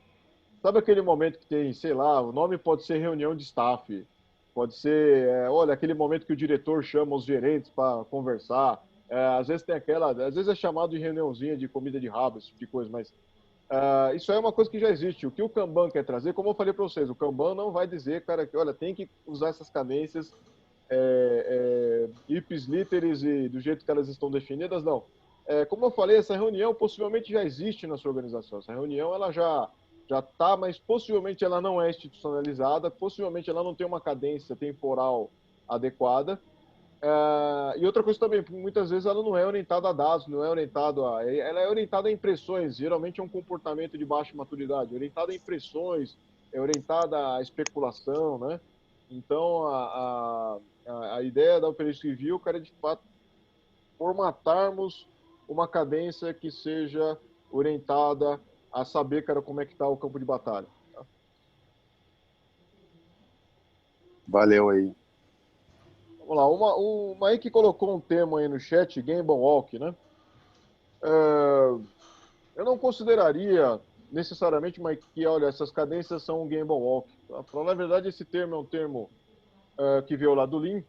Sabe aquele momento que tem, sei lá, o nome pode ser reunião de staff, pode ser, olha, aquele momento que o diretor chama os gerentes para conversar, às vezes tem às vezes é chamado de reuniãozinha de comida de rabo, esse tipo de coisa, mas isso aí é uma coisa que já existe. O que o Kanban quer trazer, como eu falei para vocês, o Kanban não vai dizer, cara, que, olha, tem que usar essas cadências ipsis literis e do jeito que elas estão definidas, não. Como eu falei, essa reunião possivelmente já existe na sua organização. Essa reunião ela já está, mas possivelmente ela não é institucionalizada, possivelmente ela não tem uma cadência temporal adequada. E outra coisa também, muitas vezes ela não é orientada a dados, não é orientada ela é orientada a impressões, geralmente é um comportamento de baixa maturidade, orientada a impressões, é orientada à especulação, né? Então, a ideia da Operation Review, cara, é de fato formatarmos uma cadência que seja orientada a saber, cara, como é que está o campo de batalha. Tá? Valeu aí. Vamos lá, uma aí que colocou um tema aí no chat, Game Walk, né? Eu não consideraria necessariamente, mas que, olha, essas cadências são um Game Walk. Tá? Na verdade, esse termo é um termo que veio lá do Lean,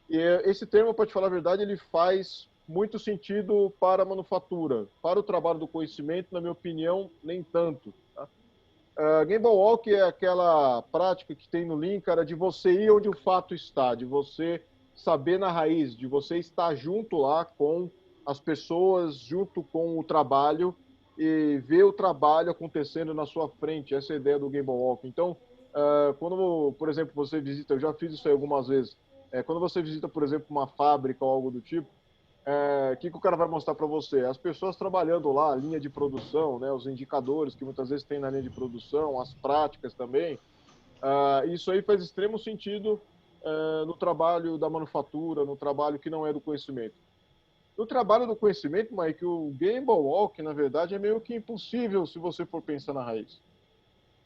e esse termo, para te falar a verdade, ele faz muito sentido para a manufatura. Para o trabalho do conhecimento, na minha opinião, nem tanto. Tá? Game Walk é aquela prática que tem no Lean, cara, de você ir onde o fato está, de você saber na raiz, de você estar junto lá com as pessoas, junto com o trabalho e ver o trabalho acontecendo na sua frente. Essa é a ideia do Game Walk. Então, quando, por exemplo, você visita, eu já fiz isso aí algumas vezes, quando você visita, por exemplo, uma fábrica ou algo do tipo, o que o cara vai mostrar para você? As pessoas trabalhando lá, a linha de produção, né, os indicadores que muitas vezes tem na linha de produção, as práticas também. Isso aí faz extremo sentido no trabalho da manufatura, no trabalho que não é do conhecimento. No trabalho do conhecimento, Mike, o Game Walk, na verdade, é meio que impossível se você for pensar na raiz.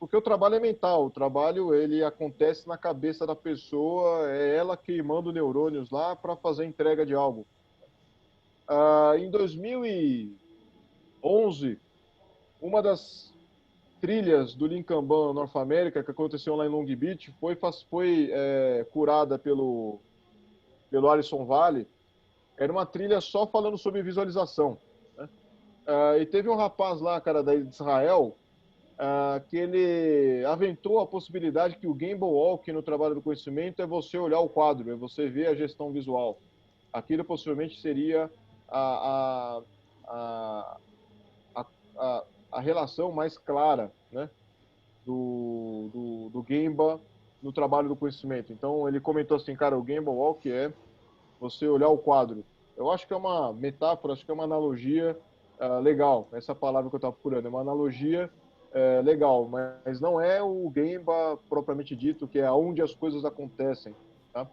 Porque o trabalho é mental, o trabalho ele acontece na cabeça da pessoa, é ela queimando neurônios lá para fazer entrega de algo. Em 2011, uma das trilhas do Lean Kanban North America, que aconteceu lá em Long Beach, foi curada pelo Alison Valley. Era uma trilha só falando sobre visualização. Né? E teve um rapaz lá, cara, da Israel, que ele aventou a possibilidade que o Game Walk no trabalho do conhecimento é você olhar o quadro, é você ver a gestão visual. Aquilo possivelmente seria a relação mais clara, né, do Gemba no trabalho do conhecimento. Então ele comentou assim, cara, o Gemba Walk é você olhar o quadro. Eu acho que é uma metáfora, acho que é uma analogia legal. Essa palavra que eu estava procurando é uma analogia legal, mas não é o Gemba propriamente dito, que é onde as coisas acontecem. Tá?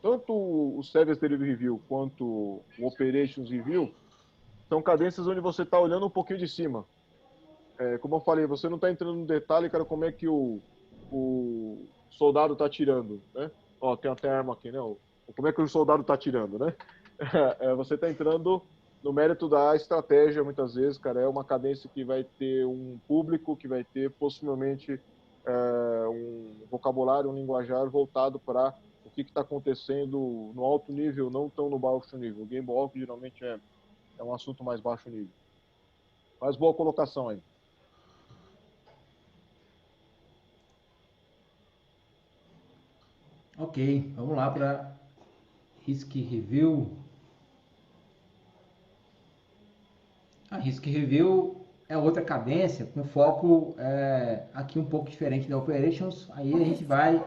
Tanto o Service Delivery Review quanto o Operations Review são cadências onde você está olhando um pouquinho de cima. Como eu falei, você não está entrando no detalhe, cara, como é que o soldado está atirando, né? Ó, tem até arma aqui, né? Como é que o soldado está atirando, né? Você está entrando no mérito da estratégia, muitas vezes, cara, é uma cadência que vai ter um público, que vai ter possivelmente um vocabulário, um linguajar voltado para o que está acontecendo no alto nível, não tão no baixo nível. O Game Walk geralmente é um assunto mais baixo nível. Mas boa colocação aí. Ok, vamos lá para Risk Review. A Risk Review é outra cadência com foco aqui um pouco diferente da Operations. Aí a gente vai,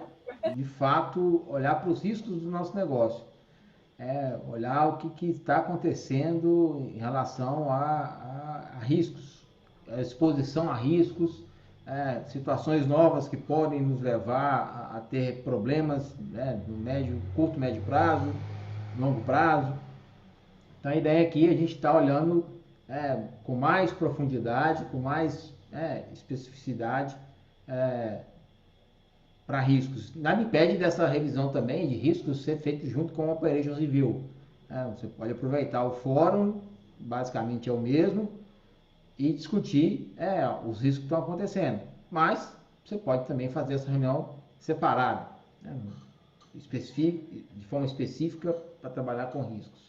de fato, olhar para os riscos do nosso negócio. Olhar o que está acontecendo em relação a riscos. exposição a riscos, situações novas que podem nos levar a ter problemas, né, no curto, médio prazo, longo prazo. Então a ideia aqui é a gente está olhando com mais profundidade, com mais especificidade para riscos. Nada impede dessa revisão também de riscos ser feito junto com o Operations Review. Você pode aproveitar o fórum, basicamente é o mesmo, e discutir os riscos que estão acontecendo. Mas você pode também fazer essa reunião separada, né, de forma específica para trabalhar com riscos.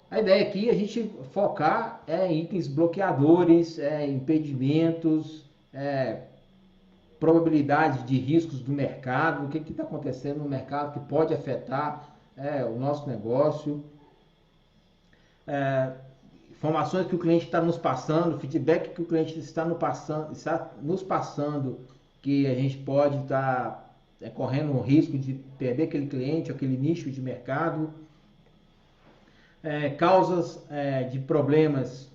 A ideia aqui é a gente focar em itens bloqueadores, impedimentos, probabilidade de riscos do mercado, o que está acontecendo no mercado que pode afetar o nosso negócio, informações que o cliente está nos passando, feedback que o cliente está nos passando, que a gente pode estar correndo o risco de perder aquele cliente, aquele nicho de mercado, causas de problemas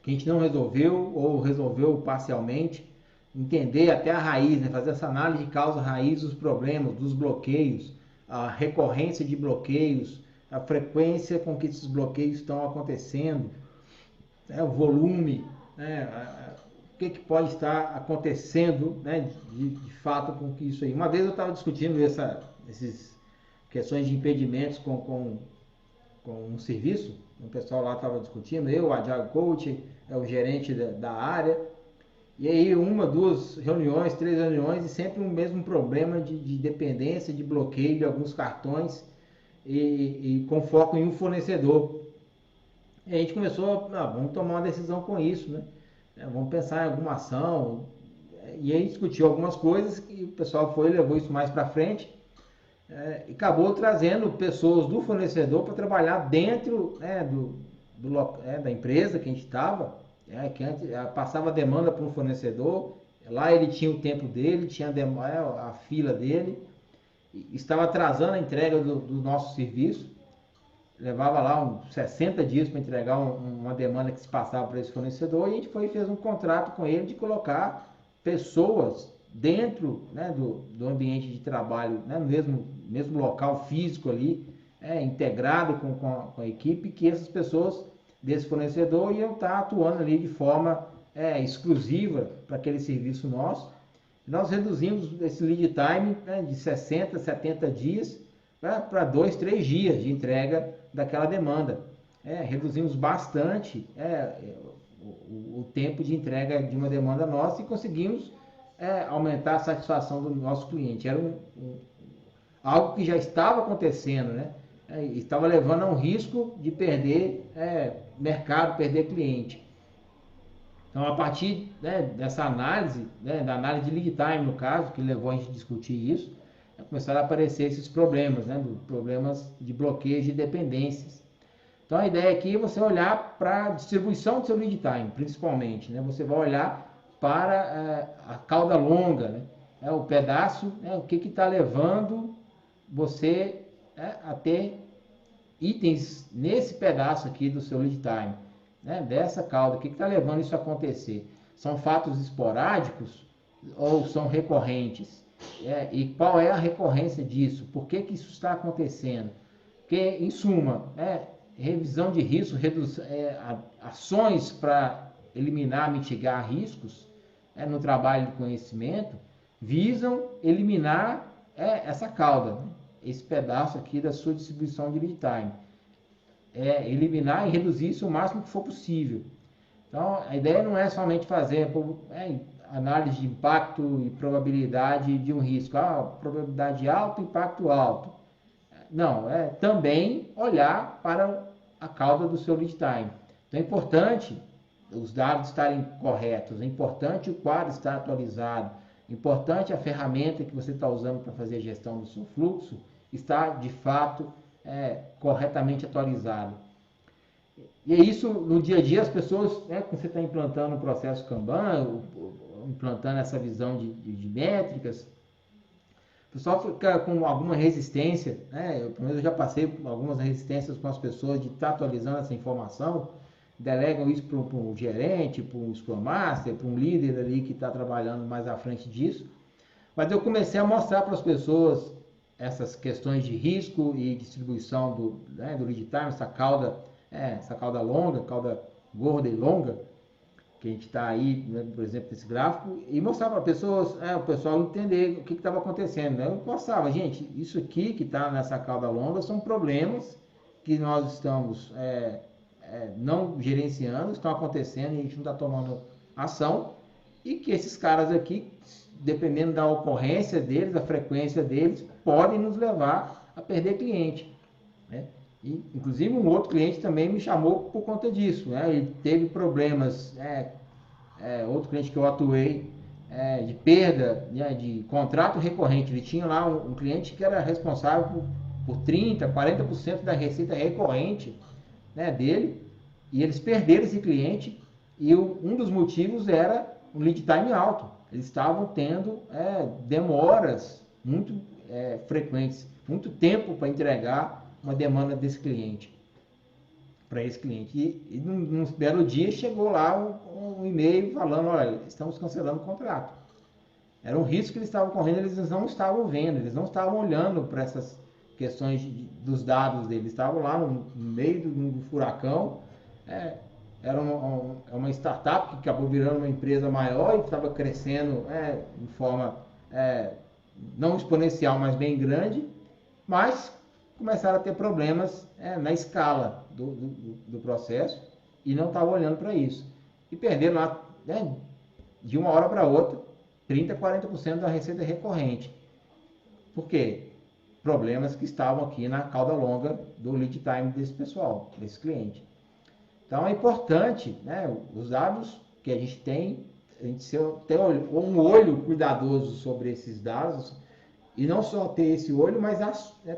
que a gente não resolveu ou resolveu parcialmente, entender até a raiz, né? Fazer essa análise de causa raiz dos problemas, dos bloqueios, a recorrência de bloqueios, a frequência com que esses bloqueios estão acontecendo, o volume, o que pode estar acontecendo, né, de fato com que isso aí. Uma vez eu estava discutindo essas questões de impedimentos com um serviço, o pessoal lá estava discutindo, o Agile Coach, o gerente da área, e aí 1, 2 reuniões, 3 reuniões, e sempre o mesmo problema de dependência, de bloqueio de alguns cartões, e com foco em um fornecedor. E a gente começou, vamos tomar uma decisão com isso, né? Vamos pensar em alguma ação, e aí discutiu algumas coisas, e o pessoal levou isso mais para frente, e acabou trazendo pessoas do fornecedor para trabalhar dentro da empresa que a gente estava, que antes passava demanda para um fornecedor, lá ele tinha o tempo dele, tinha a fila dele, estava atrasando a entrega do nosso serviço, levava lá uns 60 dias para entregar uma demanda que se passava para esse fornecedor, e a gente fez um contrato com ele de colocar pessoas dentro, né, do ambiente de trabalho, né, no mesmo local físico ali, integrado com a equipe, que essas pessoas desse fornecedor iam estar atuando ali de forma exclusiva para aquele serviço nosso. Nós reduzimos esse lead time, né, de 60, 70 dias para 2, 3 dias de entrega daquela demanda. Reduzimos bastante o tempo de entrega de uma demanda nossa e conseguimos aumentar a satisfação do nosso cliente. Era algo que já estava acontecendo, né? Estava levando a um risco de perder mercado, perder cliente. Então, a partir, né, dessa análise, né, da análise de lead time, no caso, que levou a gente a discutir isso, começaram a aparecer esses problemas, né, problemas de bloqueio de dependências. Então, a ideia aqui é você olhar para a distribuição do seu lead time, principalmente, né? Você vai olhar para a cauda longa, né? O pedaço, né, o que está levando você a ter itens nesse pedaço aqui do seu lead time, né, dessa cauda, o que está levando isso a acontecer? São fatos esporádicos ou são recorrentes? E qual é a recorrência disso? Por que isso está acontecendo? Porque, em suma, revisão de risco, ações para eliminar, mitigar riscos no trabalho de conhecimento, visam eliminar essa cauda, né, esse pedaço aqui da sua distribuição de lead time. Eliminar e reduzir isso o máximo que for possível. Então, a ideia não é somente fazer análise de impacto e probabilidade de um risco. Probabilidade alta, impacto alto. Não, também olhar para a cauda do seu lead time. Então, é importante os dados estarem corretos, é importante o quadro estar atualizado, é importante a ferramenta que você está usando para fazer a gestão do seu fluxo estar, de fato, corretamente atualizado. E é isso, no dia a dia, as pessoas, quando você está implantando o processo Kanban, implantando essa visão de métricas, o pessoal fica com alguma resistência, né? Pelo menos eu já passei por algumas resistências com as pessoas de estar atualizando essa informação, delegam isso para um gerente, para um Scrum Master, para um líder ali que está trabalhando mais à frente disso. Mas eu comecei a mostrar para as pessoas essas questões de risco e distribuição do lead time, essa cauda longa, cauda gorda e longa, que a gente está aí, né, por exemplo, nesse gráfico, e mostrar para pessoas, o pessoal entender o que estava acontecendo. Né? Eu mostrava, gente, isso aqui que está nessa cauda longa são problemas que nós estamos não gerenciando, estão acontecendo e a gente não está tomando ação, e que esses caras aqui, dependendo da ocorrência deles, da frequência deles, podem nos levar a perder cliente. Né? E, inclusive, um outro cliente também me chamou por conta disso. Né? Ele teve problemas, outro cliente que eu atuei, de perda, né, de contrato recorrente. Ele tinha lá um cliente que era responsável por 30%, 40% da receita recorrente, né, dele, e eles perderam esse cliente, e um dos motivos era um lead time alto. Eles estavam tendo demoras muito frequentes, muito tempo para entregar uma demanda desse cliente, para esse cliente. E num belo dia chegou lá um e-mail falando, olha, estamos cancelando o contrato. Era um risco que eles estavam correndo, eles não estavam vendo, eles não estavam olhando para essas questões dos dados deles, estavam lá no meio do furacão. Era uma startup que acabou virando uma empresa maior e estava crescendo de forma não exponencial, mas bem grande, mas começaram a ter problemas na escala do processo e não estavam olhando para isso. E perderam lá, de uma hora para outra, 30%, 40% da receita recorrente. Por quê? Problemas que estavam aqui na cauda longa do lead time desse pessoal, desse cliente. Então é importante, né, os dados que a gente tem, a gente ter um olho cuidadoso sobre esses dados, e não só ter esse olho, mas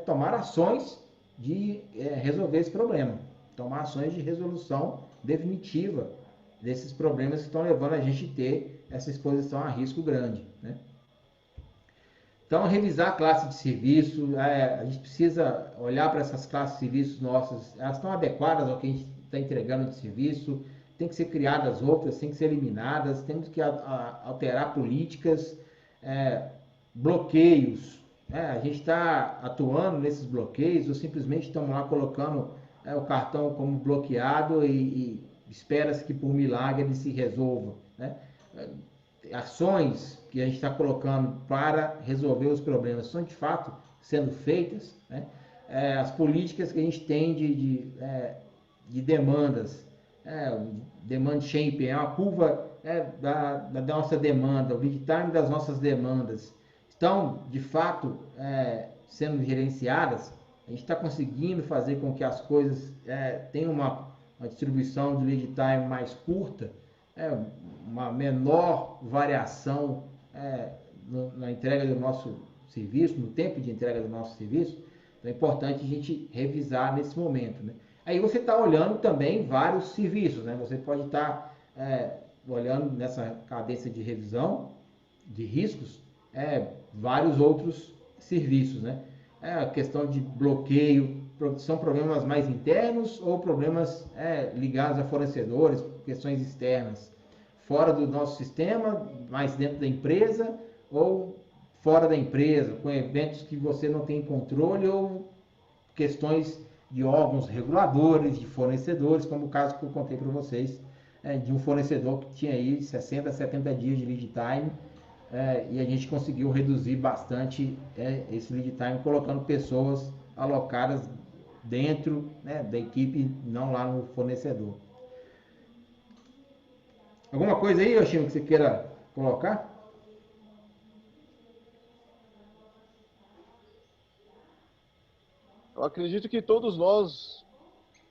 tomar ações de resolver esse problema, tomar ações de resolução definitiva desses problemas que estão levando a gente a ter essa exposição a risco grande. Né? Então, revisar a classe de serviço, a gente precisa olhar para essas classes de serviços nossas, elas estão adequadas ao que a gente está entregando de serviço, tem que ser criadas outras, tem que ser eliminadas, temos que alterar políticas, bloqueios, a gente está atuando nesses bloqueios ou simplesmente estamos lá colocando o cartão como bloqueado e espera-se que por milagre ele se resolva. Né? Ações que a gente está colocando para resolver os problemas são de fato sendo feitas. Né? As políticas que a gente tem de demandas, demand shaping, é uma curva da nossa demanda, o lead time das nossas demandas, estão de fato sendo gerenciadas. A gente está conseguindo fazer com que as coisas tenham uma distribuição de lead time mais curta, uma menor variação na entrega do nosso serviço, no tempo de entrega do nosso serviço. Então é importante a gente revisar nesse momento. Né? Aí você está olhando também vários serviços, né? Você pode estar olhando nessa cadência de revisão de riscos, vários outros serviços, né? A questão de bloqueio, são problemas mais internos ou problemas ligados a fornecedores, questões externas, fora do nosso sistema, mais dentro da empresa ou fora da empresa, com eventos que você não tem controle ou questões de órgãos reguladores, de fornecedores, como o caso que eu contei para vocês, de um fornecedor que tinha aí 60, 70 dias de lead time, e a gente conseguiu reduzir bastante esse lead time, colocando pessoas alocadas dentro, né, da equipe, não lá no fornecedor. Alguma coisa aí, Yoshino, que você queira colocar? Eu acredito que todos nós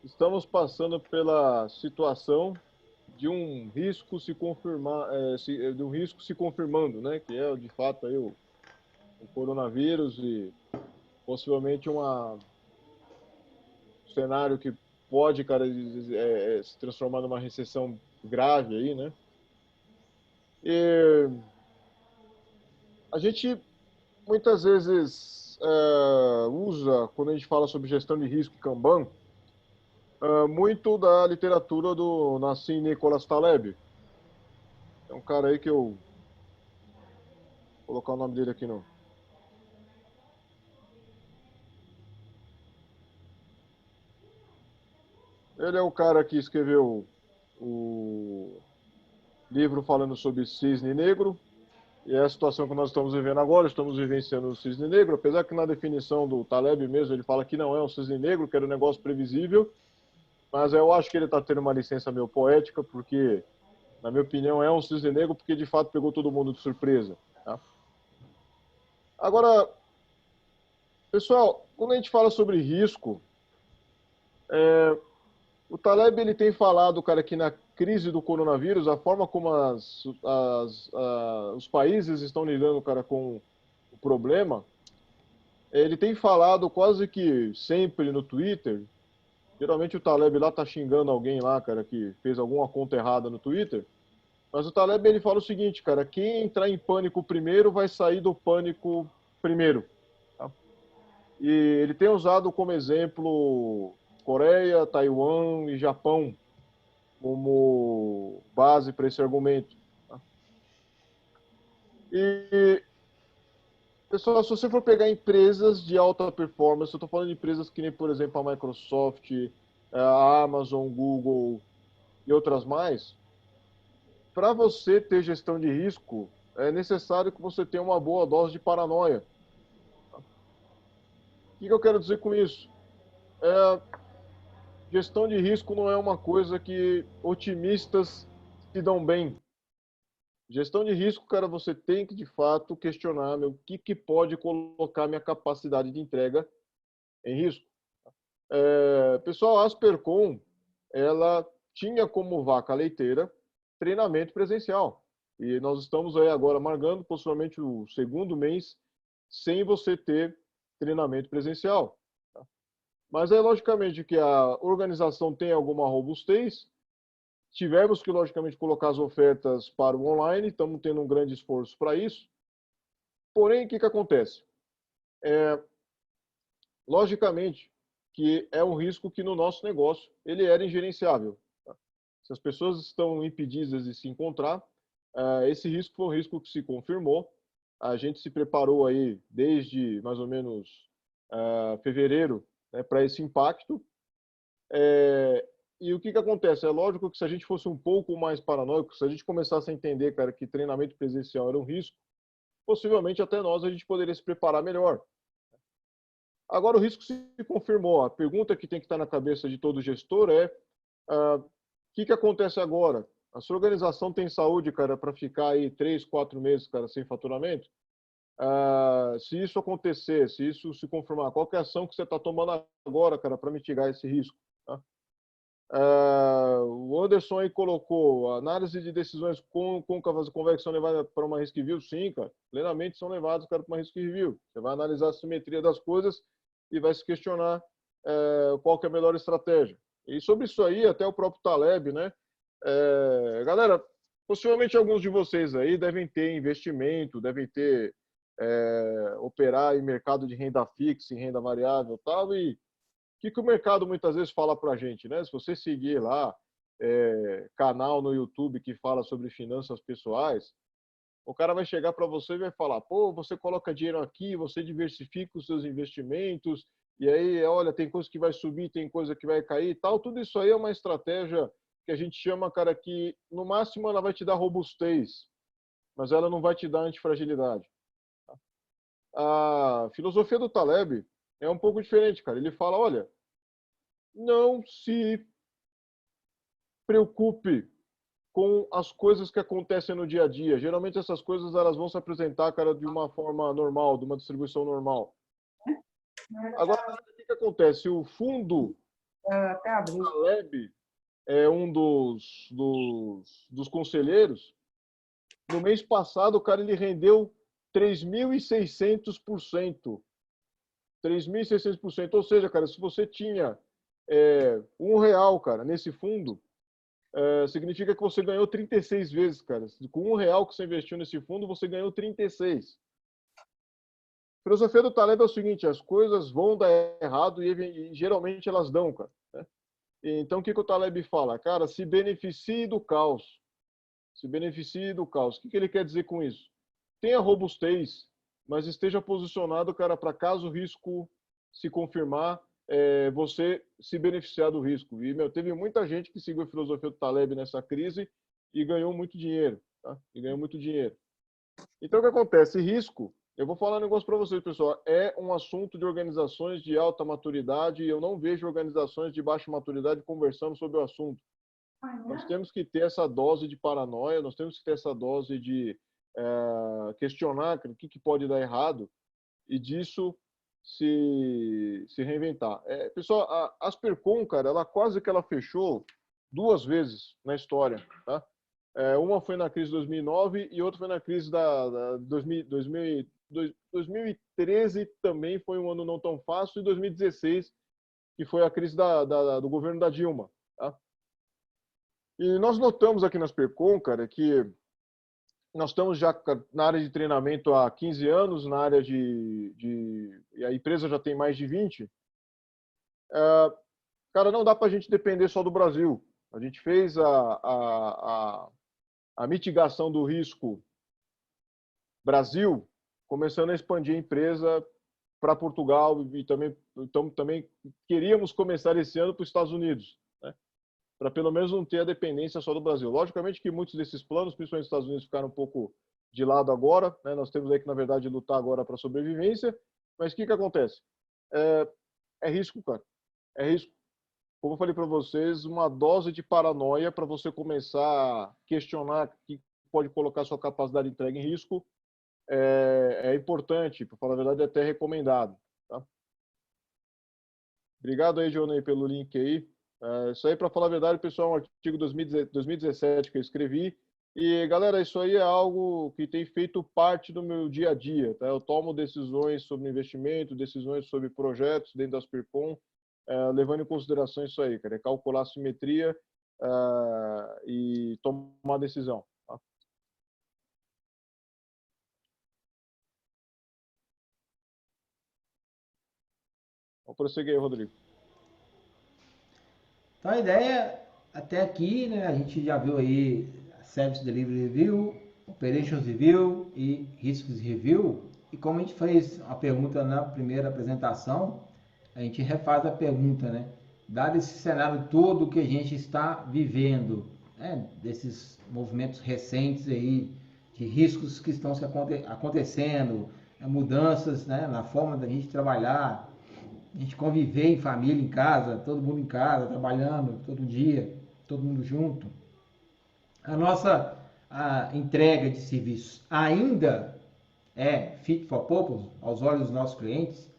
estamos passando pela situação de um risco se confirmar, de um risco se confirmando, né? Que é de fato aí o coronavírus e possivelmente um cenário que pode, cara, se transformar numa recessão grave aí, né? E a gente muitas vezes usa, quando a gente fala sobre gestão de risco Kanban, Muito da literatura do Nassim Nicholas Taleb. É um cara aí que eu... Vou colocar o nome dele aqui não. Ele é o cara que escreveu o livro falando sobre cisne negro, e é a situação que nós estamos vivendo agora, estamos vivenciando o cisne negro, apesar que na definição do Taleb mesmo, ele fala que não é um cisne negro, que era um negócio previsível, mas eu acho que ele está tendo uma licença meio poética, porque, na minha opinião, é um cisne negro, porque de fato pegou todo mundo de surpresa. Tá? Agora, pessoal, quando a gente fala sobre risco, o Taleb ele tem falado, cara, que na crise do coronavírus, a forma como os países estão lidando, cara, com o problema, ele tem falado quase que sempre no Twitter. Geralmente o Taleb lá tá xingando alguém lá, cara, que fez alguma conta errada no Twitter. Mas o Taleb ele fala o seguinte, cara, quem entrar em pânico primeiro vai sair do pânico primeiro. Tá? E ele tem usado como exemplo Coreia, Taiwan e Japão como base para esse argumento. Tá? E, pessoal, se você for pegar empresas de alta performance, eu estou falando de empresas que nem, por exemplo, a Microsoft, a Amazon, Google e outras mais, para você ter gestão de risco, é necessário que você tenha uma boa dose de paranoia. O que eu quero dizer com isso? Gestão de risco não é uma coisa que otimistas se dão bem. Gestão de risco, cara, você tem que, de fato, questionar o que pode colocar minha capacidade de entrega em risco. Pessoal, a Aspercom, ela tinha como vaca leiteira treinamento presencial. E nós estamos aí agora amargando possivelmente o segundo mês sem você ter treinamento presencial. Mas é logicamente que a organização tem alguma robustez. Tivemos que, logicamente, colocar as ofertas para o online, estamos tendo um grande esforço para isso. Porém, o que acontece? Logicamente que é um risco que no nosso negócio ele era ingerenciável. Tá? Se as pessoas estão impedidas de se encontrar, esse risco foi um risco que se confirmou. A gente se preparou aí desde mais ou menos fevereiro, né, para esse impacto. E o que acontece? É lógico que se a gente fosse um pouco mais paranoico, se a gente começasse a entender, cara, que treinamento presencial era um risco, possivelmente até nós a gente poderia se preparar melhor. Agora o risco se confirmou. A pergunta que tem que estar na cabeça de todo gestor é o que acontece agora? A sua organização tem saúde, cara, para ficar aí 3, 4 meses, cara, sem faturamento? Se isso acontecer, se isso se confirmar, qual que é a ação que você está tomando agora, cara, para mitigar esse risco? Tá? O Anderson aí colocou análise de decisões côncavas e convexão levada para uma risk review. Sim, cara, plenamente são levados, cara, para uma risk review. Você vai analisar a simetria das coisas e vai se questionar qual que é a melhor estratégia. E sobre isso aí, até o próprio Taleb, né? Galera, possivelmente alguns de vocês aí devem ter investimento, devem ter operar em mercado de renda fixa, em renda variável e tal, e o que o mercado muitas vezes fala para a gente, né? Se você seguir lá canal no YouTube que fala sobre finanças pessoais, o cara vai chegar para você e vai falar, pô, você coloca dinheiro aqui, você diversifica os seus investimentos, e aí, olha, tem coisa que vai subir, tem coisa que vai cair e tal. Tudo isso aí é uma estratégia que a gente chama, cara, que no máximo ela vai te dar robustez, mas ela não vai te dar antifragilidade. A filosofia do Taleb é um pouco diferente, cara. Ele fala, olha, não se preocupe com as coisas que acontecem no dia a dia. Geralmente essas coisas elas vão se apresentar, cara, de uma forma normal, de uma distribuição normal. Agora, o que acontece? O fundo Taleb é um dos conselheiros. No mês passado, o cara ele rendeu 3.600%. 3.600%. Ou seja, cara, se você tinha R$1, cara, nesse fundo, significa que você ganhou 36 vezes, cara. Com R$1 que você investiu nesse fundo, você ganhou 36. A filosofia do Taleb é o seguinte, as coisas vão dar errado e geralmente elas dão, cara. Né? Então, o que o Taleb fala? Cara, se beneficie do caos. Se beneficie do caos. O que ele quer dizer com isso? Tenha robustez, mas esteja posicionado, cara, para caso o risco se confirmar, você se beneficiar do risco. E, teve muita gente que seguiu a filosofia do Taleb nessa crise e ganhou muito dinheiro. Tá? E ganhou muito dinheiro. Então, o que acontece? Risco, eu vou falar um negócio para vocês, pessoal, é um assunto de organizações de alta maturidade e eu não vejo organizações de baixa maturidade conversando sobre o assunto. Nós temos que ter essa dose de paranoia, nós temos que ter essa dose de questionar o que pode dar errado e disso se reinventar. Pessoal, a Aspercom, cara, ela quase que ela fechou 2 vezes na história, tá? Uma foi na crise de 2009 e outra foi na crise da 2013 também foi um ano não tão fácil, e 2016, que foi a crise do governo da Dilma. Tá? E nós notamos aqui na Aspercom, cara, que nós estamos já na área de treinamento há 15 anos, na área e a empresa já tem mais de 20. Cara, não dá para a gente depender só do Brasil. A gente fez a mitigação do risco Brasil, começando a expandir a empresa para Portugal e também queríamos começar esse ano para os Estados Unidos, né? Para pelo menos não ter a dependência só do Brasil. Logicamente que muitos desses planos, principalmente os Estados Unidos, ficaram um pouco de lado agora, né? Nós temos aí que, na verdade, lutar agora para a sobrevivência, mas o que acontece? É risco, cara. É risco. Como eu falei para vocês, uma dose de paranoia para você começar a questionar que pode colocar sua capacidade de entrega em risco é importante, para falar a verdade, é até recomendado. Tá? Obrigado aí, Johnny, pelo link aí. Isso aí, para falar a verdade, pessoal, é um artigo 2017 que eu escrevi. E, galera, isso aí é algo que tem feito parte do meu dia a dia. Tá? Eu tomo decisões sobre investimento, decisões sobre projetos dentro da Aspercom, levando em consideração isso aí, cara, calcular a simetria e tomar decisão. Tá? Vamos prosseguir aí, Rodrigo. Então a ideia até aqui, né, a gente já viu aí Service Delivery Review, Operations Review e Risks Review. E como a gente fez uma pergunta na primeira apresentação, a gente refaz a pergunta, né? Dado esse cenário todo que a gente está vivendo, né, desses movimentos recentes aí, de riscos que estão acontecendo, mudanças, né, na forma da gente trabalhar, a gente conviver em família, em casa, todo mundo em casa, trabalhando todo dia, todo mundo junto. A nossa entrega de serviços ainda é fit for purpose aos olhos dos nossos clientes,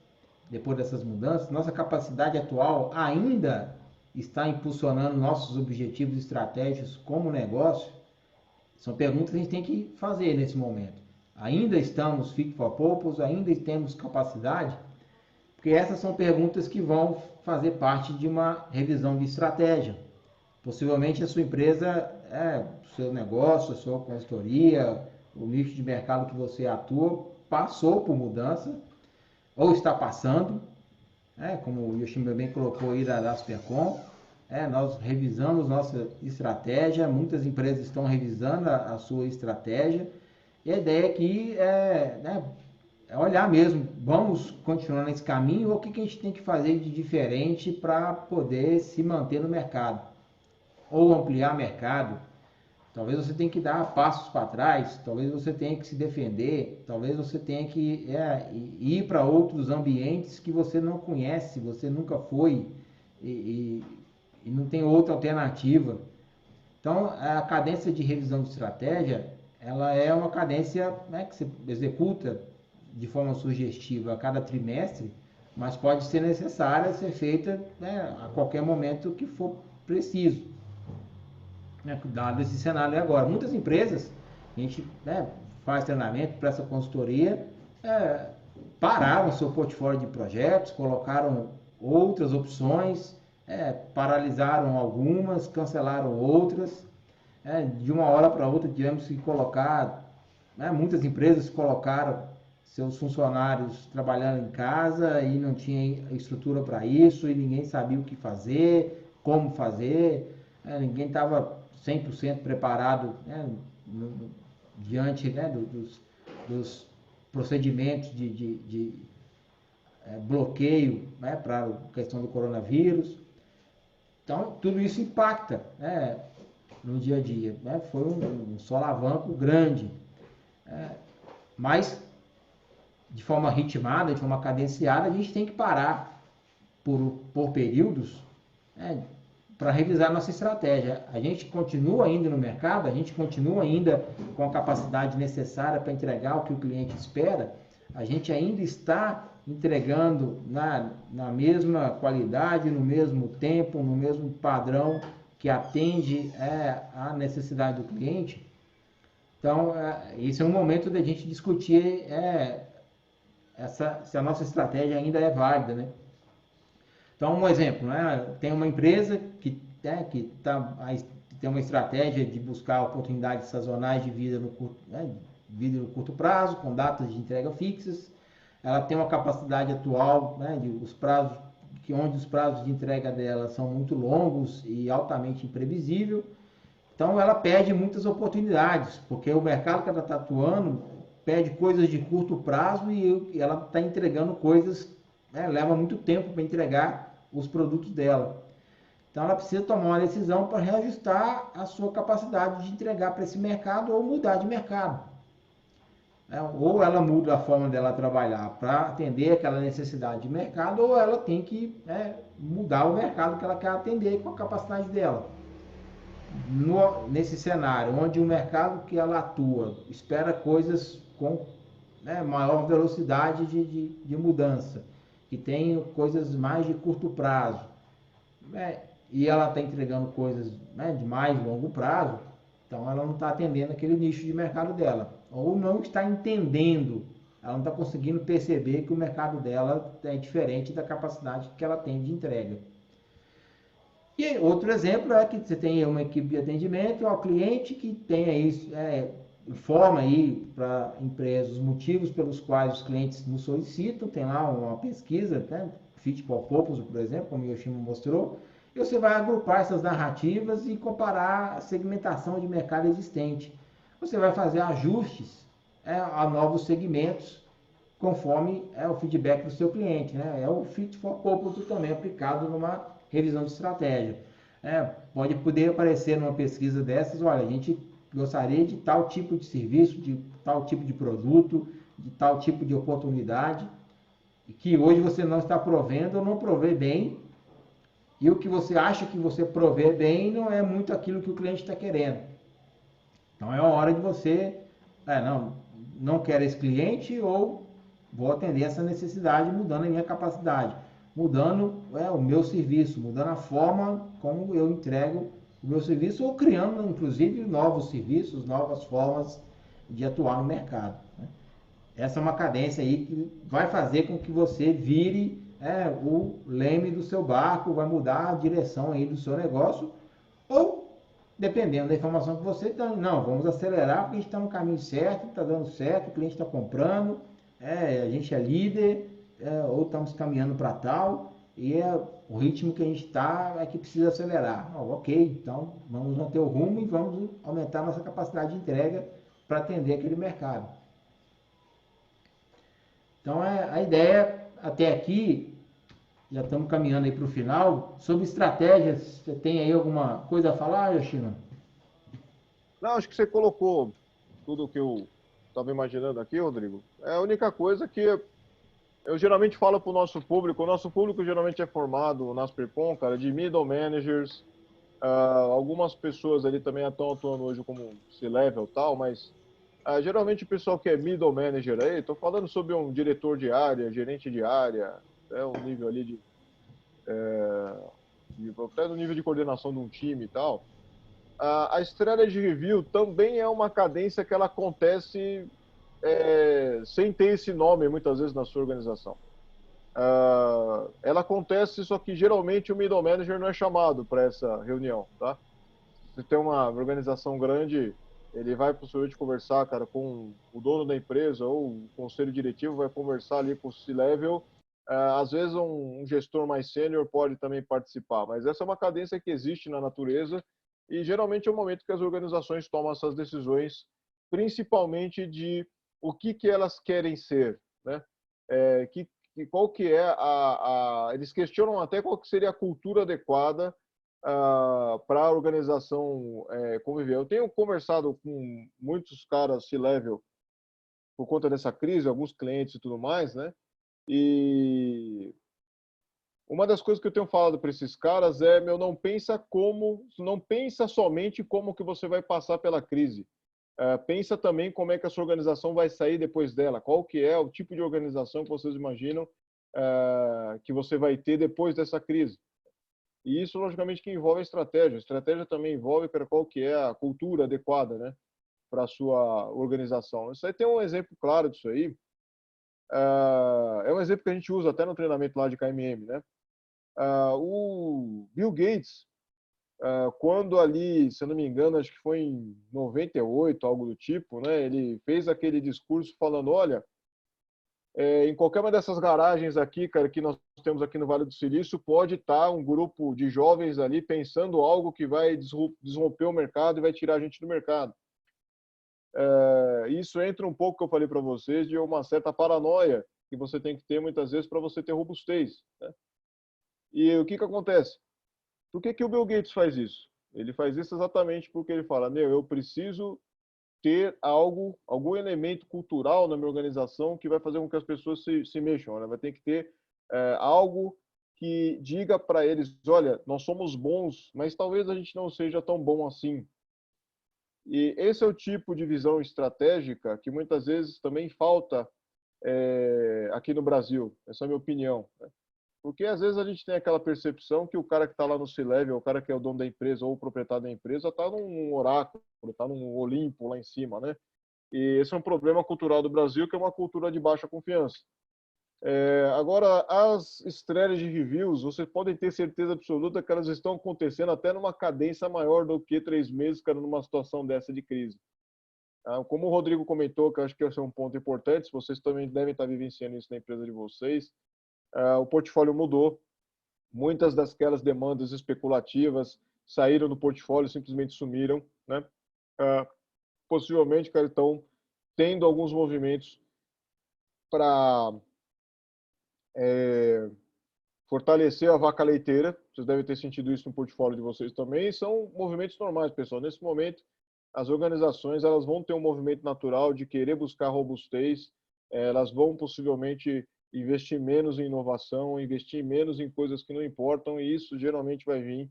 depois dessas mudanças. Nossa capacidade atual ainda está impulsionando nossos objetivos estratégicos como negócio? São perguntas que a gente tem que fazer nesse momento. Ainda estamos fit for purpose? Ainda temos capacidade? Porque essas são perguntas que vão fazer parte de uma revisão de estratégia. Possivelmente a sua empresa, o seu negócio, a sua consultoria, o nicho de mercado que você atua, passou por mudança, ou está passando, como o Yoshima bem colocou aí da Aspercom, nós revisamos nossa estratégia, muitas empresas estão revisando a sua estratégia, e a ideia aqui é olhar mesmo, vamos continuar nesse caminho ou o que a gente tem que fazer de diferente para poder se manter no mercado? Ou ampliar mercado. Talvez você tenha que dar passos para trás, talvez você tenha que se defender, talvez você tenha que ir para outros ambientes que você não conhece, você nunca foi e não tem outra alternativa. Então, a cadência de revisão de estratégia, ela é uma cadência, né, que você executa de forma sugestiva a cada trimestre, mas pode ser necessária ser feita, né, a qualquer momento que for preciso, né, dado esse cenário agora. Muitas empresas, a gente, né, faz treinamento, presta consultoria, pararam seu portfólio de projetos, colocaram outras opções, paralisaram algumas, cancelaram outras, de uma hora para outra tivemos que colocar, né, muitas empresas colocaram seus funcionários trabalhando em casa e não tinha estrutura para isso e ninguém sabia o que fazer, como fazer, ninguém estava 100% preparado, né, diante, né, dos procedimentos de bloqueio, né, para a questão do coronavírus. Então, tudo isso impacta, né, no dia a dia. Né? Foi um solavanco grande. Mas, de forma ritmada, de forma cadenciada, a gente tem que parar por períodos, né, para revisar nossa estratégia. A gente continua ainda no mercado, a gente continua ainda com a capacidade necessária para entregar o que o cliente espera, a gente ainda está entregando na mesma qualidade, no mesmo tempo, no mesmo padrão que atende a necessidade do cliente. Então, esse é um momento da gente discutir se a nossa estratégia ainda é válida, né? Então, um exemplo, né? Tem uma empresa que tem uma estratégia de buscar oportunidades sazonais de vida no curto prazo, com datas de entrega fixas. Ela tem uma capacidade atual, né, onde os prazos de entrega dela são muito longos e altamente imprevisível. Então, ela perde muitas oportunidades, porque o mercado que ela está atuando pede coisas de curto prazo e ela está entregando coisas, né, leva muito tempo para entregar os produtos dela. Então, ela precisa tomar uma decisão para reajustar a sua capacidade de entregar para esse mercado ou mudar de mercado. Ou ela muda a forma dela trabalhar para atender aquela necessidade de mercado, ou ela tem que mudar o mercado que ela quer atender com a capacidade dela. Nesse cenário, onde o mercado que ela atua espera coisas com maior velocidade de mudança, que tem coisas mais de curto prazo, e ela está entregando coisas de mais longo prazo, então ela não está atendendo aquele nicho de mercado dela, ou não está entendendo, ela não está conseguindo perceber que o mercado dela é diferente da capacidade que ela tem de entrega. E outro exemplo é que você tem uma equipe de atendimento ao cliente que tem aí, informa aí para empresas os motivos pelos quais os clientes nos solicitam, tem lá uma pesquisa, né, Fit for Purpose, por exemplo, como o Yoshimo mostrou, e você vai agrupar essas narrativas e comparar a segmentação de mercado existente. Você vai fazer ajustes a novos segmentos conforme o feedback do seu cliente, né? É o Fit for Purpose também aplicado numa revisão de estratégia. Pode poder aparecer numa pesquisa dessas, olha, a gente gostaria de tal tipo de serviço, de tal tipo de produto, de tal tipo de oportunidade, que hoje você não está provendo ou não provê bem, e o que você acha que você provê bem não é muito aquilo que o cliente está querendo. Então é a hora de você, não quero esse cliente, ou vou atender essa necessidade mudando a minha capacidade, mudando o meu serviço, mudando a forma como eu entrego o meu serviço, ou criando inclusive novos serviços, novas formas de atuar no mercado. Essa é uma cadência aí que vai fazer com que você vire o leme do seu barco, vai mudar a direção aí do seu negócio, ou dependendo da informação que você tem, não, vamos acelerar porque a gente está no caminho certo, está dando certo, o cliente está comprando, a gente é líder, ou estamos caminhando para tal, e o ritmo que a gente está é que precisa acelerar. Ok, então vamos manter o rumo e vamos aumentar nossa capacidade de entrega para atender aquele mercado. Então, a ideia até aqui, já estamos caminhando aí para o final, sobre estratégias, você tem aí alguma coisa a falar, Yoshino? Não, acho que você colocou tudo o que eu estava imaginando aqui, Rodrigo. É a única coisa que eu geralmente falo para o nosso público geralmente é formado nas Perpon, cara, de middle managers, algumas pessoas ali também estão atuando hoje como C-level e tal, mas geralmente o pessoal que é middle manager aí, estou falando sobre um diretor de área, gerente de área, um nível ali até no nível de coordenação de um time e tal. A Strategy Review também é uma cadência que ela acontece sem ter esse nome muitas vezes na sua organização. Ela acontece, só que geralmente o middle manager não é chamado para essa reunião, tá? Se tem uma organização grande, ele vai possivelmente conversar, cara, com o dono da empresa ou o conselho diretivo vai conversar ali com o C-level Às vezes um gestor mais sênior pode também participar, mas essa é uma cadência que existe na natureza e geralmente é o momento que as organizações tomam essas decisões, principalmente de o que elas querem ser, né? Qual que é eles questionam até qual que seria a cultura adequada para a organização conviver. Eu tenho conversado com muitos caras C-level por conta dessa crise, alguns clientes e tudo mais, né? E uma das coisas que eu tenho falado para esses caras é, não pensa somente como que você vai passar pela crise. Pensa também como é que a sua organização vai sair depois dela. Qual que é o tipo de organização que vocês imaginam que você vai ter depois dessa crise. E isso, logicamente, que envolve a estratégia. A estratégia também envolve para qual que é a cultura adequada, né, para a sua organização. Isso aí tem um exemplo claro disso aí. É um exemplo que a gente usa até no treinamento lá de KMM, né? O Bill Gates, quando ali, se eu não me engano, acho que foi em 98, algo do tipo, né? Ele fez aquele discurso falando, olha, em qualquer uma dessas garagens aqui, cara, que nós temos aqui no Vale do Silício, pode estar um grupo de jovens ali pensando algo que vai desromper o mercado e vai tirar a gente do mercado. Isso entra um pouco que eu falei para vocês de uma certa paranoia que você tem que ter muitas vezes para você ter robustez, né? E o que acontece? Por que o Bill Gates faz isso? Ele faz isso exatamente porque ele fala, eu preciso ter algum elemento cultural na minha organização que vai fazer com que as pessoas se mexam. Ela vai ter que ter algo que diga para eles, olha, nós somos bons, mas talvez a gente não seja tão bom assim. E esse é o tipo de visão estratégica que muitas vezes também falta aqui no Brasil. Essa é a minha opinião, né? Porque às vezes a gente tem aquela percepção que o cara que está lá no C-Level, o cara que é o dono da empresa ou o proprietário da empresa, está num oráculo, está num Olimpo lá em cima, né? E esse é um problema cultural do Brasil, que é uma cultura de baixa confiança. Agora, as estreias de reviews, vocês podem ter certeza absoluta que elas estão acontecendo até numa cadência maior do que 3 meses, cara, numa situação dessa de crise. Como o Rodrigo comentou, que eu acho que esse é um ponto importante, vocês também devem estar vivenciando isso na empresa de vocês, o portfólio mudou. Muitas daquelas demandas especulativas saíram do portfólio, simplesmente sumiram, né? Possivelmente, cara, estão tendo alguns movimentos para fortalecer a vaca leiteira. Vocês devem ter sentido isso no portfólio de vocês também. São movimentos normais, pessoal. Nesse momento, as organizações elas vão ter um movimento natural de querer buscar robustez. Elas vão possivelmente investir menos em inovação, investir menos em coisas que não importam, e isso geralmente vai vir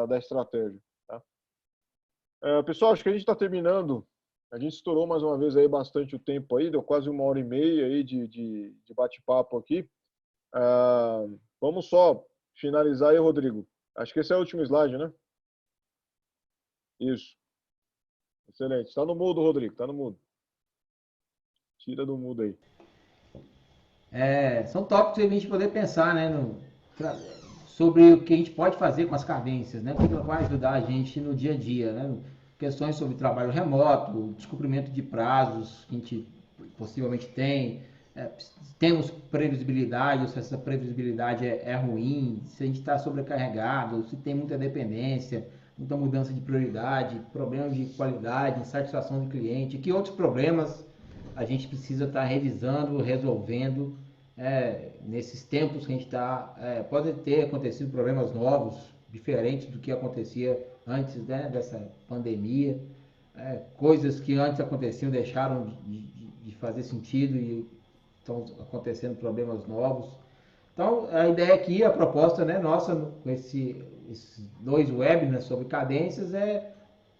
da estratégia. Tá? Pessoal, acho que a gente está terminando. A gente estourou mais uma vez aí bastante o tempo aí, deu quase 1h30 aí de bate-papo aqui. Vamos só finalizar aí, Rodrigo. Acho que esse é o último slide, né? Isso. Excelente. Está no mudo, Rodrigo. Está no mudo. Tira do mudo aí. São tópicos para a gente poder pensar, né, sobre o que a gente pode fazer com as cadências, né? O que vai ajudar a gente no dia a dia, né? Questões sobre trabalho remoto, descumprimento de prazos que a gente possivelmente tem, temos previsibilidade, se essa previsibilidade é ruim, se a gente está sobrecarregado, se tem muita dependência, muita mudança de prioridade, problemas de qualidade, insatisfação do cliente, que outros problemas a gente precisa estar revisando, resolvendo nesses tempos que a gente está. Pode ter acontecido problemas novos, diferentes do que acontecia antes, né, dessa pandemia. Coisas que antes aconteciam deixaram de fazer sentido e estão acontecendo problemas novos. Então, a ideia aqui, a proposta, né, nossa, com esses 2 webinars sobre cadências, é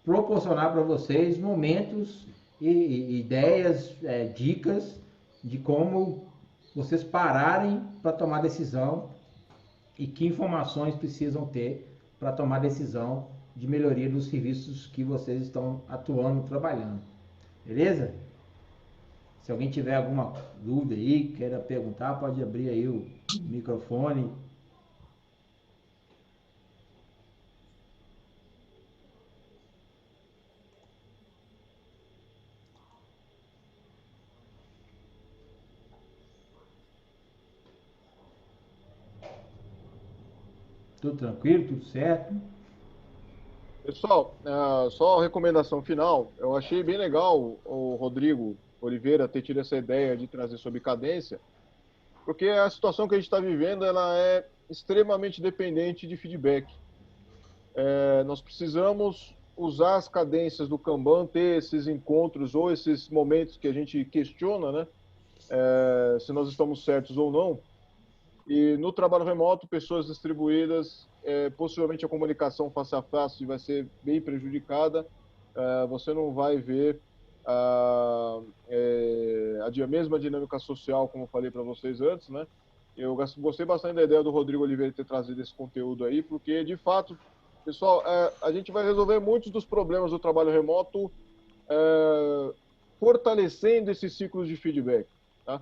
proporcionar para vocês momentos e ideias, dicas de como vocês pararem para tomar decisão e que informações precisam ter para tomar decisão de melhoria dos serviços que vocês estão atuando, trabalhando. Beleza? Se alguém tiver alguma dúvida aí, queira perguntar, pode abrir aí o microfone. Tudo tranquilo, tudo certo? Pessoal, só recomendação final. Eu achei bem legal o Rodrigo Oliveira ter tido essa ideia de trazer sobre cadência, porque a situação que a gente está vivendo ela é extremamente dependente de feedback. Nós precisamos usar as cadências do Kanban, ter esses encontros ou esses momentos que a gente questiona, né? Se nós estamos certos ou não. E no trabalho remoto, pessoas distribuídas, possivelmente a comunicação face a face vai ser bem prejudicada. Você não vai ver a mesma dinâmica social, como eu falei para vocês antes, né? Eu gostei bastante da ideia do Rodrigo Oliveira ter trazido esse conteúdo aí, porque, de fato, pessoal, a gente vai resolver muitos dos problemas do trabalho remoto fortalecendo esses ciclos de feedback, tá?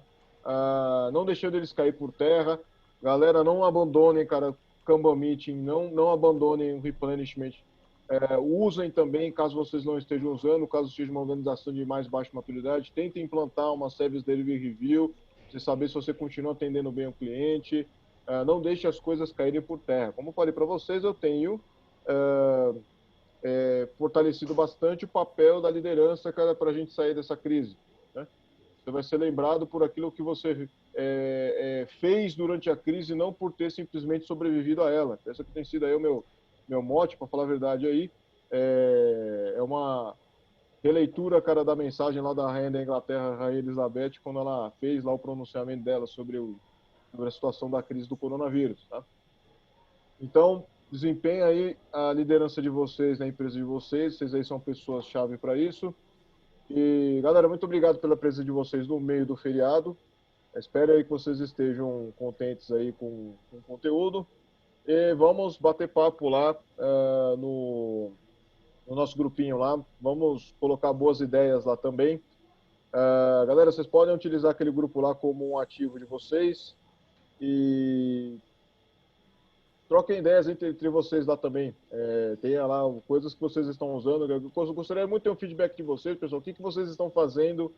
Não deixando eles cair por terra. Galera, não abandonem, cara, Kanban Meeting, não abandonem o replenishment. Usem também, caso vocês não estejam usando, caso seja uma organização de mais baixa maturidade, tentem implantar uma Service Delivery Review, para você saber se você continua atendendo bem o cliente. Não deixe as coisas caírem por terra. Como eu falei para vocês, eu tenho fortalecido bastante o papel da liderança, cara, para a gente sair dessa crise, né? Você vai ser lembrado por aquilo que você fez durante a crise, não por ter simplesmente sobrevivido a ela. Essa que tem sido aí o meu mote, para falar a verdade aí. É uma releitura, cara, da mensagem lá da rainha da Inglaterra, Rainha Elizabeth, quando ela fez lá o pronunciamento dela sobre a situação da crise do coronavírus, tá? Então, desempenhe aí a liderança de vocês na empresa de vocês aí são pessoas-chave para isso. E, galera, muito obrigado pela presença de vocês no meio do feriado. Espero aí que vocês estejam contentes aí com o conteúdo. E vamos bater papo lá no nosso grupinho lá. Vamos colocar boas ideias lá também. Galera, vocês podem utilizar aquele grupo lá como um ativo de vocês. E troquem ideias entre vocês lá também. Tenha lá coisas que vocês estão usando. Eu gostaria muito de ter um feedback de vocês, pessoal. O que vocês estão fazendo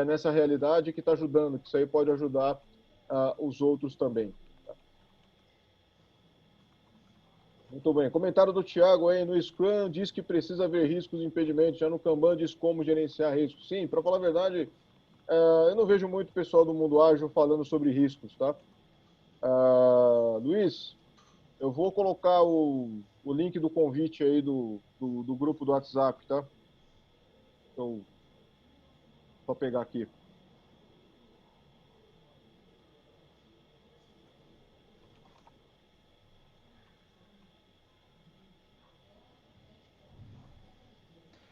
nessa realidade que está ajudando, que isso aí pode ajudar os outros também. Muito bem. Comentário do Thiago aí no Scrum, diz que precisa haver riscos e impedimentos. Já no Kanban diz como gerenciar riscos. Sim, para falar a verdade, eu não vejo muito pessoal do mundo ágil falando sobre riscos, tá? Luiz, eu vou colocar o link do convite aí do grupo do WhatsApp, tá? Então, só pegar aqui.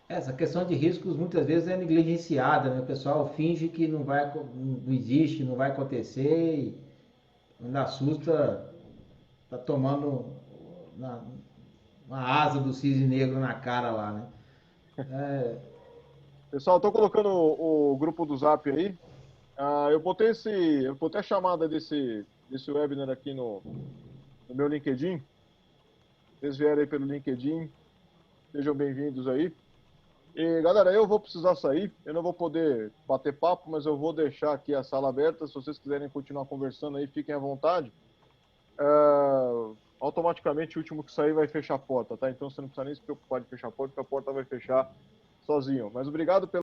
Essa questão de riscos muitas vezes é negligenciada, né? O pessoal finge que não existe, não vai acontecer e quando assusta, tá tomando uma asa do cisne negro na cara lá, né? Pessoal, estou colocando o grupo do Zap aí. Eu botei a chamada desse webinar aqui no meu LinkedIn. Vocês vieram aí pelo LinkedIn, sejam bem-vindos aí. E, galera, eu vou precisar sair, eu não vou poder bater papo, mas eu vou deixar aqui a sala aberta. Se vocês quiserem continuar conversando aí, fiquem à vontade. Automaticamente, o último que sair vai fechar a porta, tá? Então, você não precisa nem se preocupar de fechar a porta, porque a porta vai fechar sozinho. Mas obrigado pela